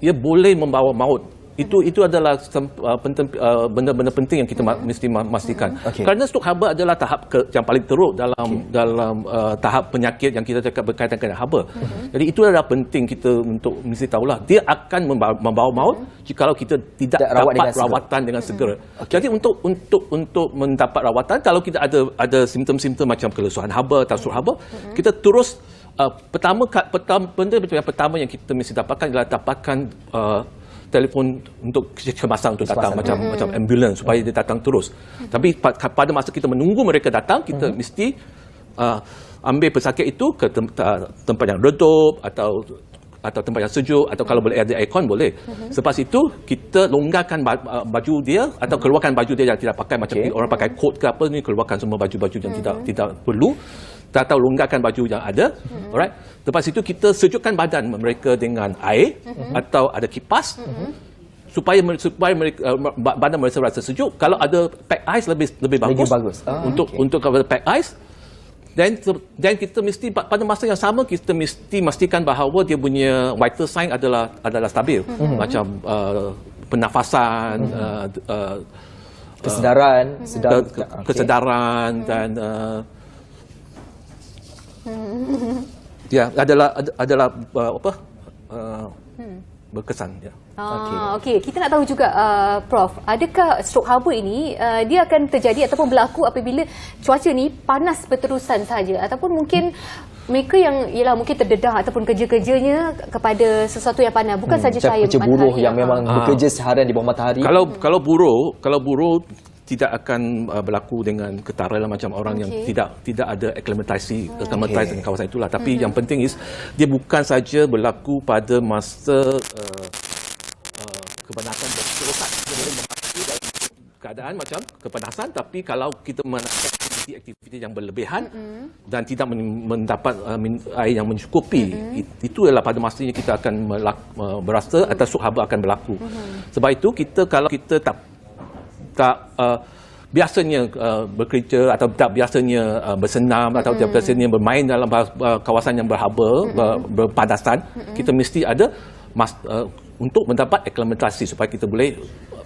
ia boleh membawa maut. Itu adalah benda-benda penting yang kita mesti memastikan. Kerana stroke haba adalah tahap yang paling teruk dalam tahap penyakit yang kita cakap berkaitan dengan haba. Jadi itu adalah penting kita untuk mesti tahulah dia akan membawa maut jika kita tidak dapat rawatan dengan segera. Jadi untuk mendapat rawatan, kalau kita ada simptom-simptom macam kelesuan haba atau stroke haba, kita terus benda yang pertama yang kita mesti dapatkan adalah dapatkan telefon untuk kecemasan untuk datang macam ambulans supaya dia datang terus. Tapi pada masa kita menunggu mereka datang, kita mesti ambil pesakit itu ke tempat yang redup atau tempat yang sejuk atau kalau boleh ada aircon boleh. Selepas itu kita longgarkan baju dia atau keluarkan baju dia yang tidak pakai macam orang pakai coat ke apa ni, keluarkan semua baju-baju yang tidak perlu atau longgarkan baju yang ada. Alright. Lepas itu kita sejukkan badan mereka dengan air atau ada kipas supaya mereka, badan mereka rasa sejuk. Kalau ada pack ice lebih bagus. Untuk kalau pack ice, dan kita mesti pada masa yang sama kita mesti pastikan bahawa dia punya vital sign adalah stabil. Macam pernafasan, kesedaran dan adalah berkesan. Okey, kita nak tahu juga Prof, adakah stroke haba ini dia akan terjadi ataupun berlaku apabila cuaca ni panas berterusan saja ataupun mungkin mereka yang mungkin terdedah ataupun kerja-kerjanya kepada sesuatu yang panas, bukan saja cahaya matahari. Macam buruh yang memang bekerja seharian di bawah matahari. Kalau buruh tidak akan berlaku dengan ketara macam orang yang tidak ada acclimatise dengan kawasan itulah. Tapi yang penting is dia bukan saja berlaku pada masa kepanasan berterusan. Dia boleh membantu dalam keadaan macam kepanasan, tapi kalau kita melakukan aktiviti yang berlebihan dan tidak mendapat air yang mencukupi, itu adalah pada masanya kita akan berasa atau shock haba akan berlaku. Sebab itu kalau kita tak biasanya bekerja atau tak biasanya bersenam atau tak biasanya bermain dalam kawasan yang berhaba, berpadasan, kita mesti ada untuk mendapat aklimatasi supaya kita boleh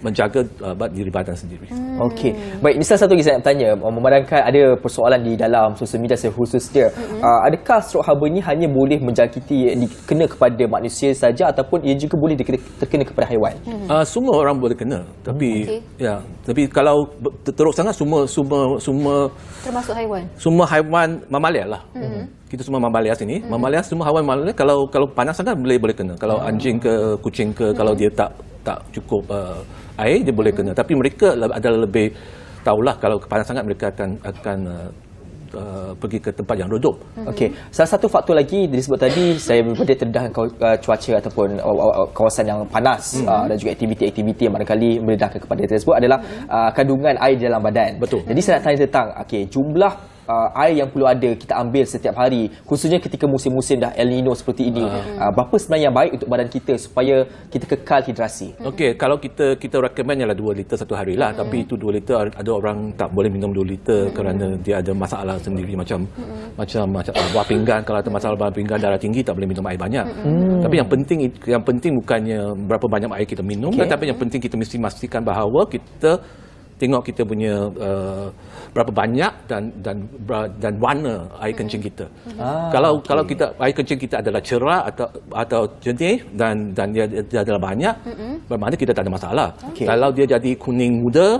menjaga diri badan sendiri. Okey. Baik, ini salah satu lagi saya nak tanya, memandangkan ada persoalan di dalam sosial media khususnya, adakah stroke haba ini hanya boleh menjangkiti kena kepada manusia saja ataupun ia juga boleh terkena kepada haiwan? Semua orang boleh kena, tapi tapi kalau teruk sangat semua Termasuk haiwan. semua haiwan mamalia lah. Kita semua mamalia sini. Mamalia semua haiwan mamalia kalau panas sangat boleh kena. Kalau anjing ke kucing ke, kalau dia tak cukup air, dia boleh kena. Tapi mereka adalah lebih tahulah kalau panas sangat mereka akan pergi ke tempat yang redup. Okey, salah satu faktor lagi disebut tadi, saya berbeda terdedah cuaca ataupun kawasan yang panas dan juga aktiviti-aktiviti yang barangkali mendedahkan kepada tersebut adalah kandungan air di dalam badan. Betul. Jadi saya nak tanya tentang jumlah air yang perlu ada kita ambil setiap hari, khususnya ketika musim-musim dah El Nino seperti ini. Berapa sebenarnya yang baik untuk badan kita supaya kita kekal hidrasi? Okey, kalau kita recommend ialah 2 liter satu hari lah. Tapi itu 2 liter, ada orang tak boleh minum 2 liter kerana dia ada masalah sendiri macam buah pinggan. Kalau ada masalah buah pinggan, darah tinggi, tak boleh minum air banyak. Tapi yang penting bukannya berapa banyak air kita minum, tapi yang penting kita mesti pastikan bahawa kita tengok kita punya berapa banyak dan warna air kencing kita. Kalau kita air kencing kita adalah cerah atau jernih dan dia adalah banyak, bermakna kita tak ada masalah. Kalau dia jadi kuning muda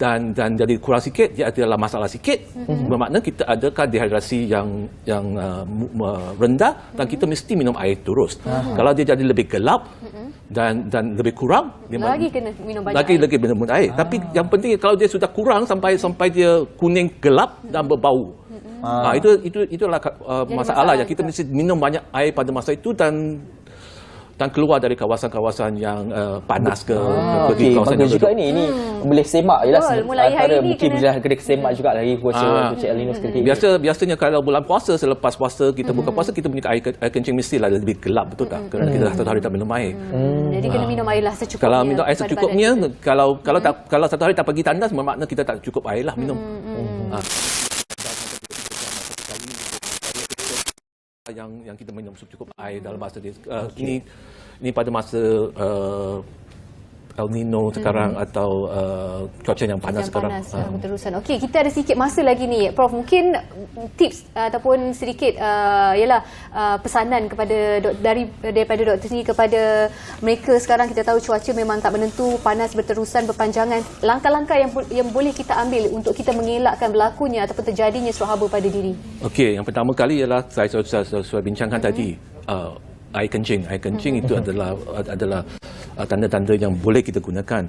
dan jadi kurang sikit, dia adalah masalah sikit, bermakna kita adakah dehidrasi yang rendah dan kita mesti minum air terus. Kalau dia jadi lebih gelap dan lebih kurang, dia Lagi kena minum banyak lagi minum air. Tapi yang penting kalau dia sudah kurang sampai dia kuning gelap dan berbau. Itulah masalah yang kita mesti minum banyak air pada masa itu dan keluar dari kawasan-kawasan yang panas pergi kawasan yang juga ini boleh semak jelah. Mulai hari ni mungkin bila kena semak juga lagi cuaca El Nino seperti ini. Biasanya kalau bulan puasa, selepas puasa kita buka puasa, kita punya air kencing mestilah lebih gelap, betul tak? Kerana kita satu hari tak minum air. Jadi kena minum air lah secukupnya. Kalau minum air secukupnya, kalau satu hari tak pergi tandas, bermakna kita tak cukup air lah minum. Yang kita minum cukup air dalam masa ini pada masa El Nino sekarang atau cuaca yang panas sekarang. Berterusan. Okey, kita ada sedikit masa lagi ni, Prof. Mungkin tips ataupun sedikit pesanan daripada doktor sendiri kepada mereka sekarang. Kita tahu cuaca memang tak menentu, panas berterusan berpanjangan. Langkah-langkah yang boleh kita ambil untuk kita mengelakkan berlakunya ataupun terjadinya stroke haba pada diri. Okey, yang pertama kali ialah saya sudah bincangkan tadi. Air kencing itu adalah tanda-tanda yang boleh kita gunakan.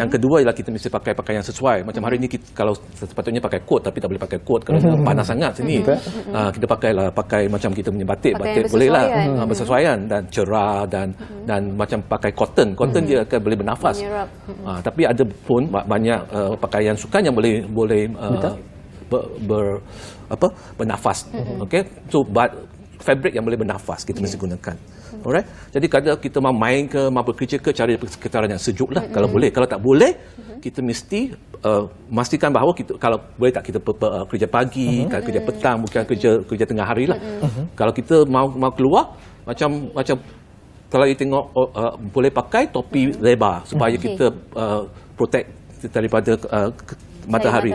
Yang kedua ialah kita mesti pakai pakaian sesuai. Macam hari ini kalau sepatutnya pakai kot, tapi tak boleh pakai kot kerana panas sangat sini. Kita pakai macam kita punya batik bolehlah bersesuaian dan cerah dan macam pakai cotton dia akan boleh bernafas. Tapi ada pun banyak pakaian sukan yang boleh bernafas. Okey, so fabric yang boleh bernafas kita mesti gunakan. Alright. Jadi kalau kita mau main ke, mau bekerja ke, cari sekitaran yang sejuk lah kalau boleh. Kalau tak boleh, kita mesti memastikan bahawa kalau boleh tak kita kerja pagi, kerja petang, bukan kerja tengah hari lah. Kalau kita mau keluar, macam kalau kita tengok boleh pakai topi lebar supaya kita protect daripada matahari.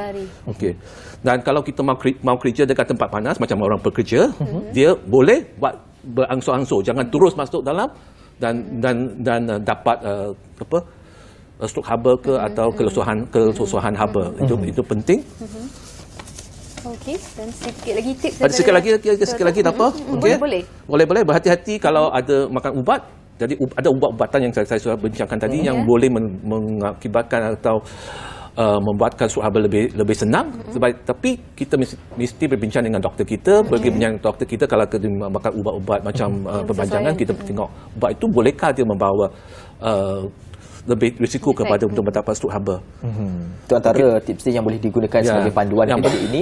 Okey. Dan kalau kita mau kerja dekat tempat panas macam orang bekerja, dia boleh buat berangsur-angsur, jangan terus masuk dalam dan dapat stroke haba ke atau kelusuhan haba. Itu penting. Okey, dan sikit lagi tips. Ada sikit lagi tak apa? Okey. Boleh. Berhati-hati kalau ada makan ubat. Jadi ada ubat-ubatan yang saya sudah bincangkan tadi yang boleh mengakibatkan atau membuatkan stroke haba lebih senang. Tapi kita mesti berbincang dengan doktor kita, pergi dengan doktor kita kalau kita makan ubat-ubat macam perpanjangan, kita tengok ubat itu bolehkah dia membawa lebih risiko kepada untuk mendapat stroke haba. Itu antara tips yang boleh digunakan sebagai panduan yang ketika ini.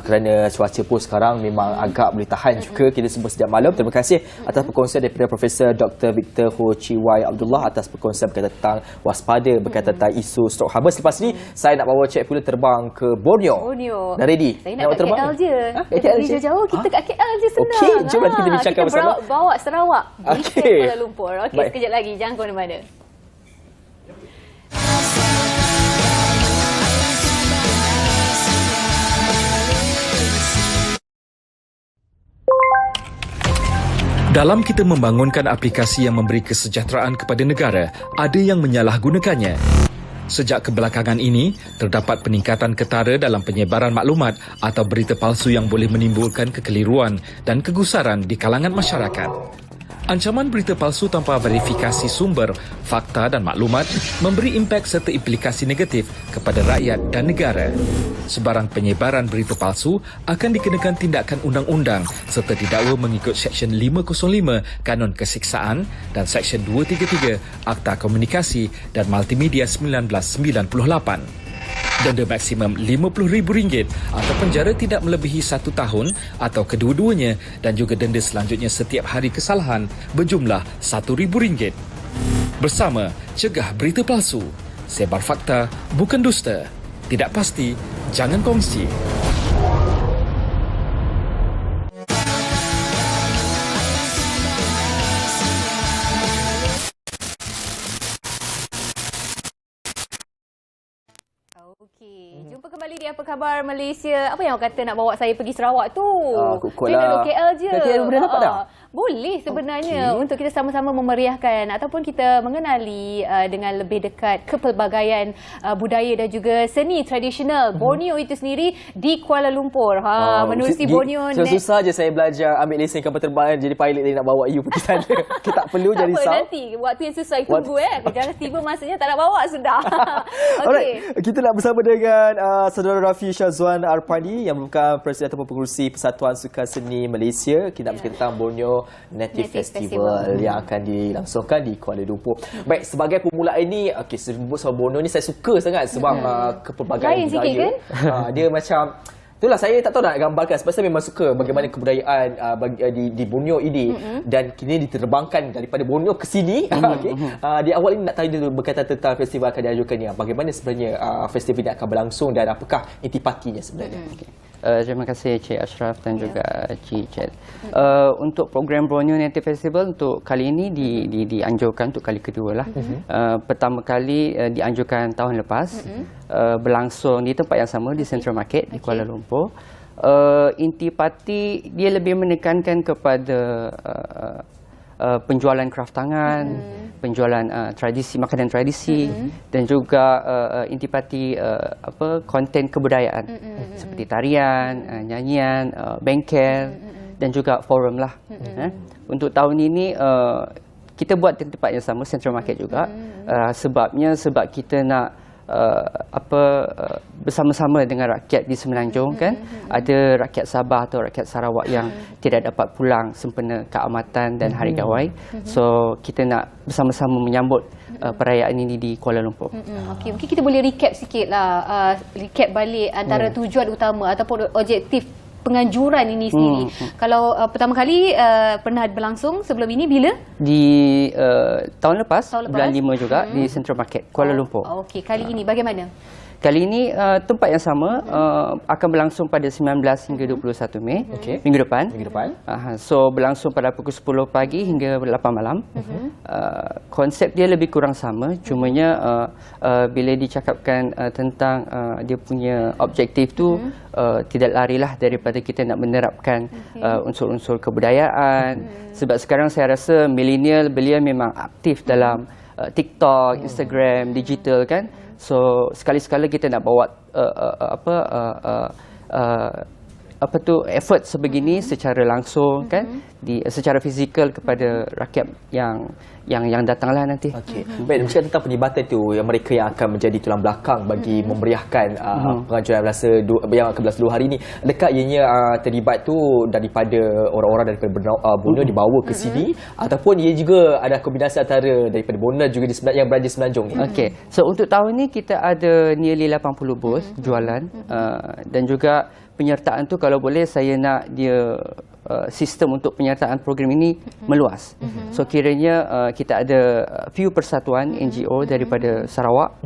Kerana cuaca pun sekarang memang agak boleh tahan juga kita semua sejak malam. Terima kasih atas perkongsian daripada Profesor Dr. Victor Ho Chi Wai Abdullah atas perkongsian berkaitan tentang waspada berkaitan tentang isu stroke haba. Selepas ni saya nak bawa Cik Pula terbang ke Borneo. Dah ready? Saya nak kat KL je. Pergi jauh-jauh, kita kat KL je senang. Okey, jom nanti kita bincangkan kita bersama. bawa Sarawak, Okey. Kuala Lumpur. Okey, Baik. sekejap lagi. Jangan ke mana-mana. Dalam kita membangunkan aplikasi yang memberi kesejahteraan kepada negara, ada yang menyalahgunakannya. Sejak kebelakangan ini, terdapat peningkatan ketara dalam penyebaran maklumat atau berita palsu yang boleh menimbulkan kekeliruan dan kegusaran di kalangan masyarakat. Ancaman berita palsu tanpa verifikasi sumber, fakta dan maklumat memberi impak serta implikasi negatif kepada rakyat dan negara. Sebarang penyebaran berita palsu akan dikenakan tindakan undang-undang serta didakwa mengikut Seksyen 505 Kanun Kesiksaan dan Seksyen 233 Akta Komunikasi dan Multimedia 1998. Denda maksimum RM50,000 atau penjara tidak melebihi 1 tahun atau kedua-duanya dan juga denda selanjutnya setiap hari kesalahan berjumlah RM1,000. Bersama, cegah berita palsu. Sebar fakta, bukan dusta. Tidak pasti, jangan kongsi. Okey, jumpa kembali di Apa Khabar Malaysia. Apa yang awak kata nak bawa saya pergi Sarawak tu? Kuala- Saya nak duduk KL je. KL boleh dapat dah? Boleh sebenarnya untuk kita sama-sama memeriahkan ataupun kita mengenali dengan lebih dekat kepelbagaian budaya dan juga seni tradisional Borneo itu sendiri di Kuala Lumpur. Menerusi Borneo susah je saya belajar ambil lesen kapal terbang jadi pilot dia nak bawa you pergi sana. Kita tak perlu tak jadi apa, risau. nanti waktu yang sesuai tunggu Jangan tiba masanya tak nak bawa sudah. Okey. Alright, kita nak bersama dengan saudara Rafi Syazwan Arpani yang merupakan Presiden ataupun Pengerusi Persatuan Sukan Seni Malaysia. Kita nak bercakap tentang Borneo Native Festival yang akan dilangsungkan di Kuala Lumpur. Baik, sebagai permulaan ini, sebut soal Borneo ni saya suka sangat sebab kepelbagaian Lain sikit budaya. Dia macam itulah, saya tak tahu nak gambarkan sebab saya memang suka bagaimana kebudayaan di Borneo ini dan kini diterbangkan daripada Borneo ke sini. Di awal ini nak tanya dulu berkaitan tentang festival akan diajukan ni. Bagaimana sebenarnya festival ini akan berlangsung dan apakah intipatinya sebenarnya? Terima kasih Cik Ashraf dan juga Cik Chet. Untuk program Borneo Native Festival untuk kali ini dianjurkan untuk kali kedua lah. Pertama kali dianjurkan tahun lepas, berlangsung di tempat yang sama di Central Market di Kuala Lumpur. Intipati dia lebih menekankan kepada penjualan kraft tangan, penjualan tradisi, makanan tradisi dan juga intipati konten kebudayaan seperti tarian, nyanyian, bengkel dan juga forum lah. Untuk tahun ini kita buat di tempat yang sama, Central Market juga. Sebab kita nak bersama-sama dengan rakyat di Semenanjung kan, ada rakyat Sabah atau rakyat Sarawak yang tidak dapat pulang sempena keamatan dan hari gawai. So kita nak bersama-sama menyambut perayaan ini di Kuala Lumpur. Okey, mungkin kita boleh recap sikitlah, recap balik antara tujuan utama ataupun objektif penganjuran ini sendiri. Kalau pertama kali pernah berlangsung sebelum ini bila? Di tahun lepas, bulan 5 juga di Central Market Kuala Lumpur. Okey, kali ini bagaimana? Kali ini tempat yang sama akan berlangsung pada 19 hingga 21 Mei minggu depan. So berlangsung pada pukul 10 pagi hingga 8 malam. Konsep dia lebih kurang sama, cumanya bila dicakapkan tentang dia punya objektif tu tidak larilah daripada kita nak menerapkan unsur-unsur kebudayaan. Sebab sekarang saya rasa milenial belia memang aktif dalam TikTok, Instagram, digital kan. So sekali-sekala kita nak bawa effort sebegini secara langsung kan secara fizikal kepada rakyat yang datanglah nanti. Okey. Baik, bercakap tentang penlibatan itu yang mereka yang akan menjadi tulang belakang bagi memeriahkan penganjuran yang ke-11 hari ini. Adakah ianya terlibat tu daripada orang-orang daripada Borneo dibawa ke sini ataupun ia juga ada kombinasi antara daripada Borneo juga yang berada di Semenanjung ni? Okey. So untuk tahun ni kita ada nearly 80 booth jualan dan juga penyertaan tu kalau boleh saya nak dia sistem untuk penyertaan program ini meluas. So kiranya kita ada few persatuan NGO daripada Sarawak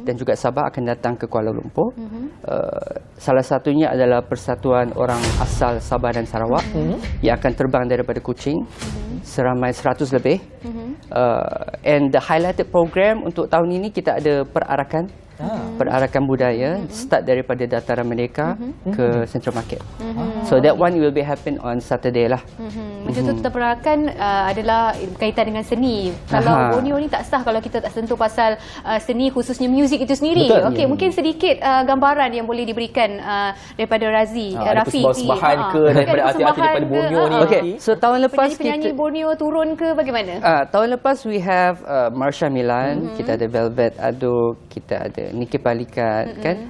dan juga Sabah akan datang ke Kuala Lumpur. Salah satunya adalah persatuan orang asal Sabah dan Sarawak yang akan terbang daripada Kuching seramai 100 lebih. And the highlighted program untuk tahun ini kita ada perarakan budaya start daripada Dataran Merdeka ke Central Market. So that one will be happen on Saturday lah. Macam tu kita perhatikan adalah berkaitan dengan seni. Kalau Borneo ni tak sah kalau kita tak sentuh pasal seni khususnya muzik itu sendiri. Okey, mungkin sedikit gambaran yang boleh diberikan daripada Razi, Rafi. Persembahan ke daripada artis-artis daripada Borneo ni. Okey, so tahun lepas penyanyi Borneo turun ke bagaimana? Tahun lepas we have Marsha Milan, kita ada Velvet Ado, kita ada Niki Palikat kan.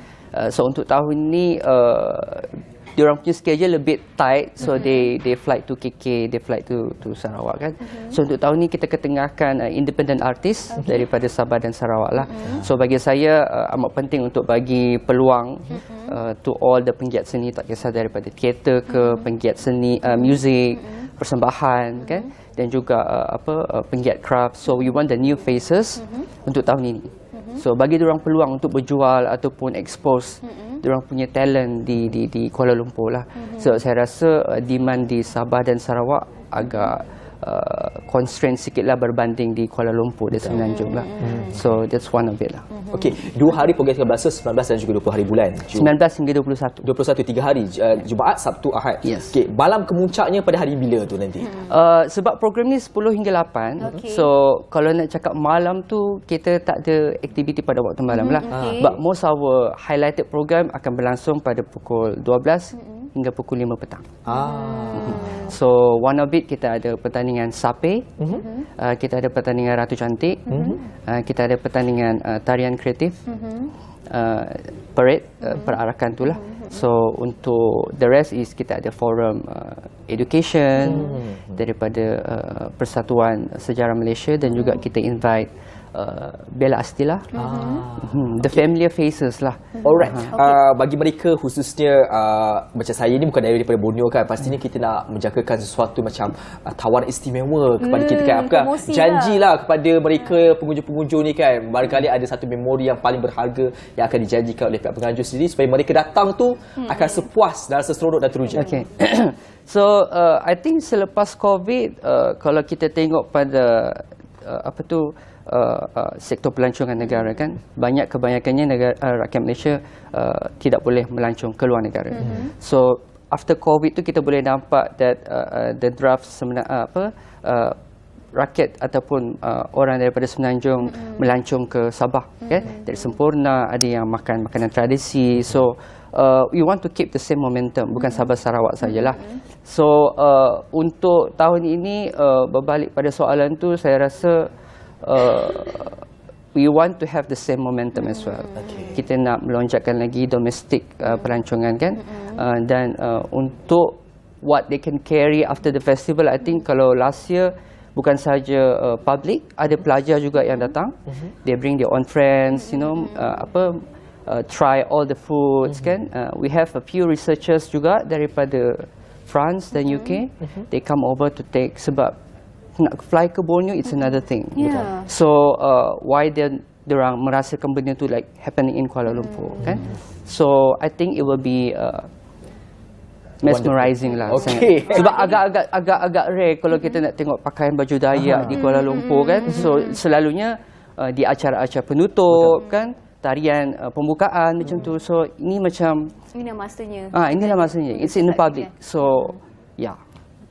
So untuk tahun ni diorang punya schedule lebih tight, so they flight to KK, they flight to Sarawak kan. So untuk tahun ni kita ketengahkan independent artist daripada Sabah dan Sarawak lah. So bagi saya amat penting untuk bagi peluang to all the penggiat seni, tak kisah daripada teater ke penggiat seni muzik, persembahan kan, dan juga penggiat craft. So we want the new faces untuk tahun ini. So bagi diorang peluang untuk berjual ataupun expose diorang punya talent di Kuala Lumpur lah. So saya rasa demand di Sabah dan Sarawak agak constraint sikit lah berbanding di Kuala Lumpur dan Semenanjung lah. So that's one of it lah. Okey, 2 hari program ke-11, 19 dan juga 20 hari bulan. 19 hingga 21. 21, 3 hari, Jumaat, Sabtu, Ahad. Yes. Okey, malam kemuncaknya pada hari bila tu nanti? Sebab program ni 10 hingga 8. So kalau nak cakap malam tu kita tak ada aktiviti pada waktu malam lah. But most our highlighted program akan berlangsung pada pukul 12 hingga pukul 5 petang. So one of it kita ada pertandingan sape, kita ada pertandingan Ratu Cantik, kita ada pertandingan tarian kreatif, parade, perarakan tu lah. So untuk the rest is kita ada forum education daripada Persatuan Sejarah Malaysia dan juga kita invite Bella Astila, the familiar faces lah. Alright. Bagi mereka khususnya macam saya ni bukan daripada Borneo kan, pastinya kita nak menjagakan sesuatu macam tawaran istimewa kepada kita kan. Apakah janjilah kepada mereka pengunjung-pengunjung ni kan, barangkali ada satu memori yang paling berharga yang akan dijanjikan oleh pihak penganjur sendiri supaya mereka datang tu akan sepuas dan seronok dan teruja. Okay. So I think selepas COVID, kalau kita tengok pada sektor pelancongan negara kan, kebanyakannya rakyat Malaysia tidak boleh melancong ke luar negara. So after COVID tu kita boleh nampak that the draft rakyat ataupun orang daripada Semenanjung melancong ke Sabah kan, dari Sempurna, ada yang makan makanan tradisi. So we want to keep the same momentum, bukan Sabah Sarawak sajalah. So untuk tahun ini berbalik pada soalan tu, saya rasa we want to have the same momentum as well. Kita nak melonjakkan lagi domestik pelancongan kan, dan untuk what they can carry after the festival, I think kalau last year bukan saja public, ada pelajar juga yang datang. They bring their own friends, you know, try all the foods kan. We have a few researchers juga daripada France dan UK. They come over to take, sebab nak fly ke Borneo it's another thing. So why diorang merasakan benda tu like happening in Kuala Lumpur kan. So I think it will be mesmerizing lah. Sebab agak-agak rare kalau kita nak tengok pakaian baju Dayak di Kuala Lumpur kan. So selalunya di acara-acara penutup kan, tarian pembukaan macam tu. So ini macam inilah masanya. Inilah masanya. It's in the public. So yeah.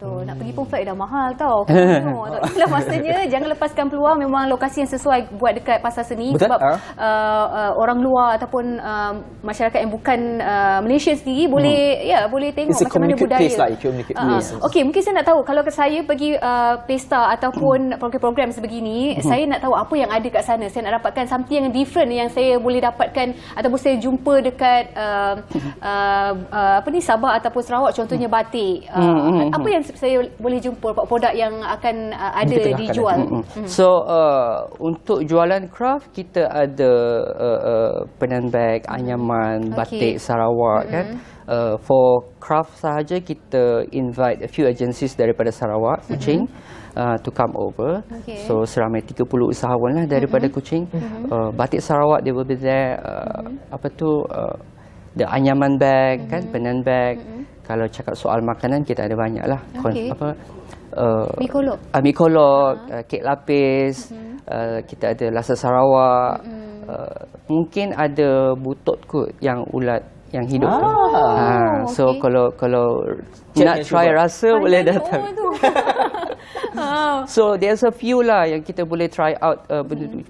Betul. Nak pergi pun flight dah mahal tau. Itulah masanya jangan lepaskan peluang. Memang lokasi yang sesuai buat dekat pasar seni. Betul. Sebab orang luar ataupun masyarakat yang bukan Malaysia sendiri boleh tengok It's a macam mana communicate budaya. place lah, communicate place. Okey, mungkin saya nak tahu kalau saya pergi pesta ataupun program-program sebegini, saya nak tahu apa yang ada kat sana. Saya nak dapatkan something yang different yang saya boleh dapatkan ataupun saya jumpa dekat Sabah ataupun Sarawak, contohnya batik. Apa yang saya boleh jumpa produk yang akan ada dijual? So untuk jualan craft kita ada penan bag, anyaman, batik Sarawak kan. For craft sahaja kita invite a few agencies daripada Sarawak, Kuching, to come over. So seramai 30 usahawan lah daripada Kuching. Batik Sarawak they will be there. The anyaman bag kan, penan bag. Kalau cakap soal makanan kita ada banyak lah. Mi kolok, kek lapis, kita ada lasa Sarawak. Mungkin ada butut kot yang ulat yang hidup tu. So kalau nak try rasa boleh datang. So there's a few lah yang kita boleh try out,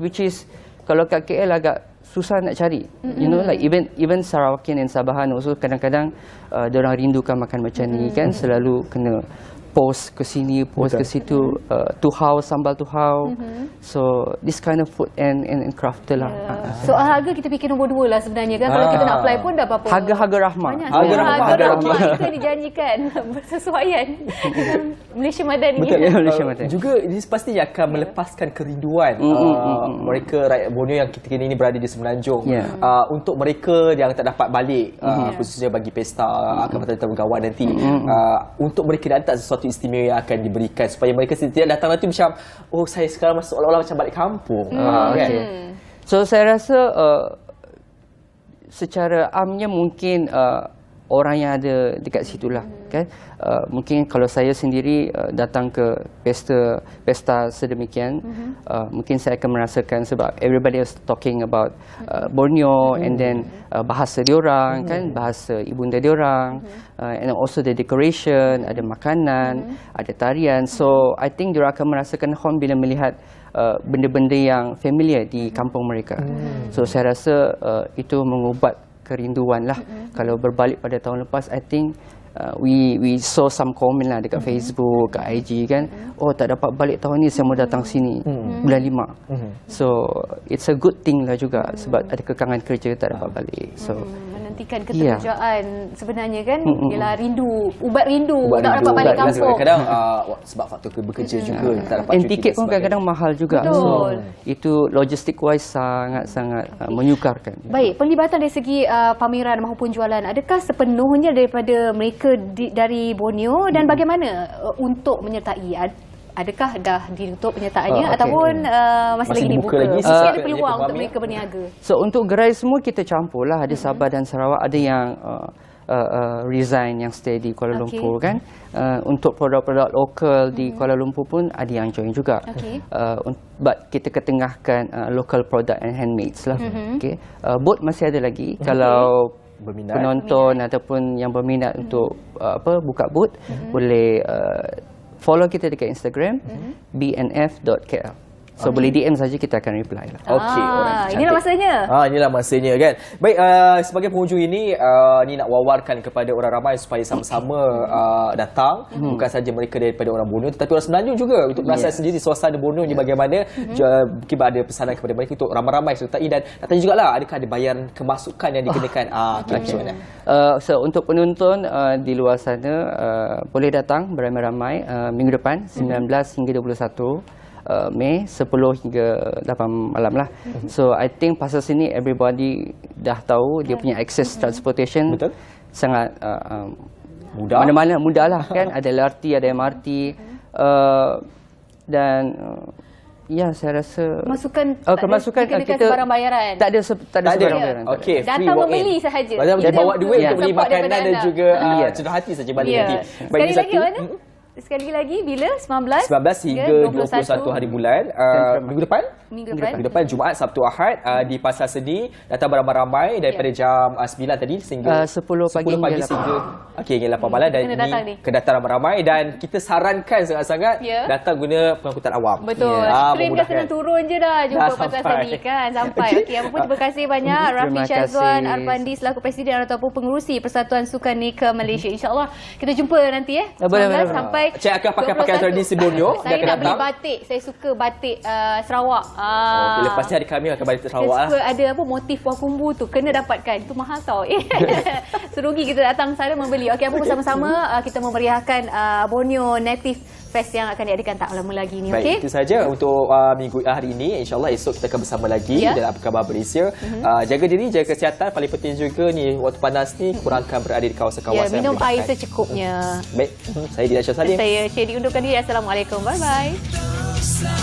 which is kalau kat KL agak susah nak cari. You know, like even Sarawakian and Sabahan also kadang-kadang diorang rindukan makan macam ni kan, selalu kena post ke sini, post ke situ, tuhau, sambal tuhau. So this kind of food and craft lah. Soal harga kita fikir nombor 2 lah sebenarnya kan. Kalau kita nak apply pun dah berapa? Harga rahmah. Harga rahmah kita dijanjikan bersesuaian dengan Malaysia Madani. Betul, Malaysia Madani. Juga ini pastinya akan melepaskan kerinduan mereka rakyat Borneo yang ketika ini berada di Semenanjung. Untuk mereka yang tak dapat balik, khususnya bagi pesta akan bergawan nanti, untuk mereka datang sesuatu istimewa yang akan diberikan supaya mereka tidak datang nanti macam saya sekarang seolah-olah macam balik kampung. Kan? So saya rasa secara amnya mungkin orang yang ada dekat situlah kan. Mungkin kalau saya sendiri datang ke pesta sedemikian, mungkin saya akan merasakan sebab everybody is talking about Borneo and then bahasa diorang kan, bahasa ibunda diorang, and also the decoration, ada makanan, ada tarian. So I think diorang akan merasakan home bila melihat benda-benda yang familiar di kampung mereka. So saya rasa itu mengubat kerinduan lah. Kalau berbalik pada tahun lepas, I think we saw some comment lah dekat Facebook, kat IG kan. Tak dapat balik tahun ni, saya mau datang sini bulan 5. So it's a good thing lah juga sebab ada kekangan kerja tak dapat balik. So menantikan keterujaan sebenarnya kan, ialah ubat rindu tak dapat balik kampung. Kadang-kadang sebab faktor bekerja juga tak dapat cuti. Tiket pun kadang-kadang mahal juga. Betul. So itu logistik wise sangat-sangat menyukarkan. Baik, penglibatan dari segi pameran maupun jualan, adakah sepenuhnya daripada mereka dari Borneo dan bagaimana untuk menyertai? Adakah dah ditutup penyertaannya ataupun masih lagi dibuka? Mesti ada peluang untuk mereka berniaga. So untuk gerai semua kita campur lah. Ada Sabah dan Sarawak, ada yang resign yang stay di Kuala Lumpur kan. Untuk produk-produk lokal di Kuala Lumpur pun ada yang join juga. But kita ketengahkan local product and handmades lah. Booth masih ada lagi. Kalau penonton ataupun yang berminat untuk buka booth, boleh follow kita dekat Instagram bnf.kl. So boleh DM saja, kita akan reply lah. Okey, inilah masanya. Inilah masanya kan. Baik, sebagai penghujung ini ni nak wawarkan kepada orang ramai supaya sama-sama datang, bukan saja mereka daripada orang Borneo tetapi orang Semenanjung juga untuk merasakan sendiri suasana Borneo ni bagaimana. Mungkin ada pesanan kepada mereka untuk ramai-ramai sertai dan tanya jugalah adakah ada bayaran kemasukan yang dikenakan. Macam mana? So untuk penonton di luar sana boleh datang beramai-ramai minggu depan 19 hingga 21 Mei 10 hingga 8 malam lah. So I think pasal sini everybody dah tahu dia punya access transportation sangat mudah. Mana-mana mudah lah kan. Ada LRT, ada MRT, dan saya rasa kemasukan kita sebarang bayaran. Tak ada sebarang bayaran. Okey, datang membeli sahaja. Bawa duit untuk beli makanan dan juga anda. cenderung hati saja balik nanti. Sekali lagi mana? sekali lagi bila? 19 hingga 21 hari bulan. Minggu depan? Minggu depan Jumaat, Sabtu, Ahad di Pasar Seni. Datang beramai-ramai daripada jam 9 tadi sehingga 10 pagi hingga hingga 8 malam. Dan ini kedatangan ramai-ramai dan kita sarankan sangat-sangat datang guna pengangkutan awam. Betul. Train kan senang turun je dah jumpa Pasar Seni kan sampai. Okey, apa pun terima kasih banyak Rafi Syazwan Arfandi selaku Presiden ataupun pengerusi Persatuan Sukan Nikah Malaysia. InsyaAllah kita jumpa nanti Boleh. sampai Cik akan pakai pakaian tradisi Borneo. Saya nak beli batik. Saya suka batik Sarawak. Lepas ni hari kami akan balik ke Sarawak. Saya suka ada motif wakumbu tu. Kena dapatkan. Itu mahal tau. Serugi kita datang sana membeli. Okey, apa pun sama-sama kita memeriahkan Borneo Native Fest yang akan diadakan tak lama lagi ni. Baik, okey? itu saja untuk minggu hari ini. InsyaAllah esok kita akan bersama lagi dalam Khabar Malaysia. Jaga diri, jaga kesihatan. Paling penting juga ni, waktu panas ni kurangkan berada di kawasan-kawasan. Minum air secukupnya. Baik, saya Dilan Syah Salim. Saya Syedi undurkan diri. Assalamualaikum. Bye-bye.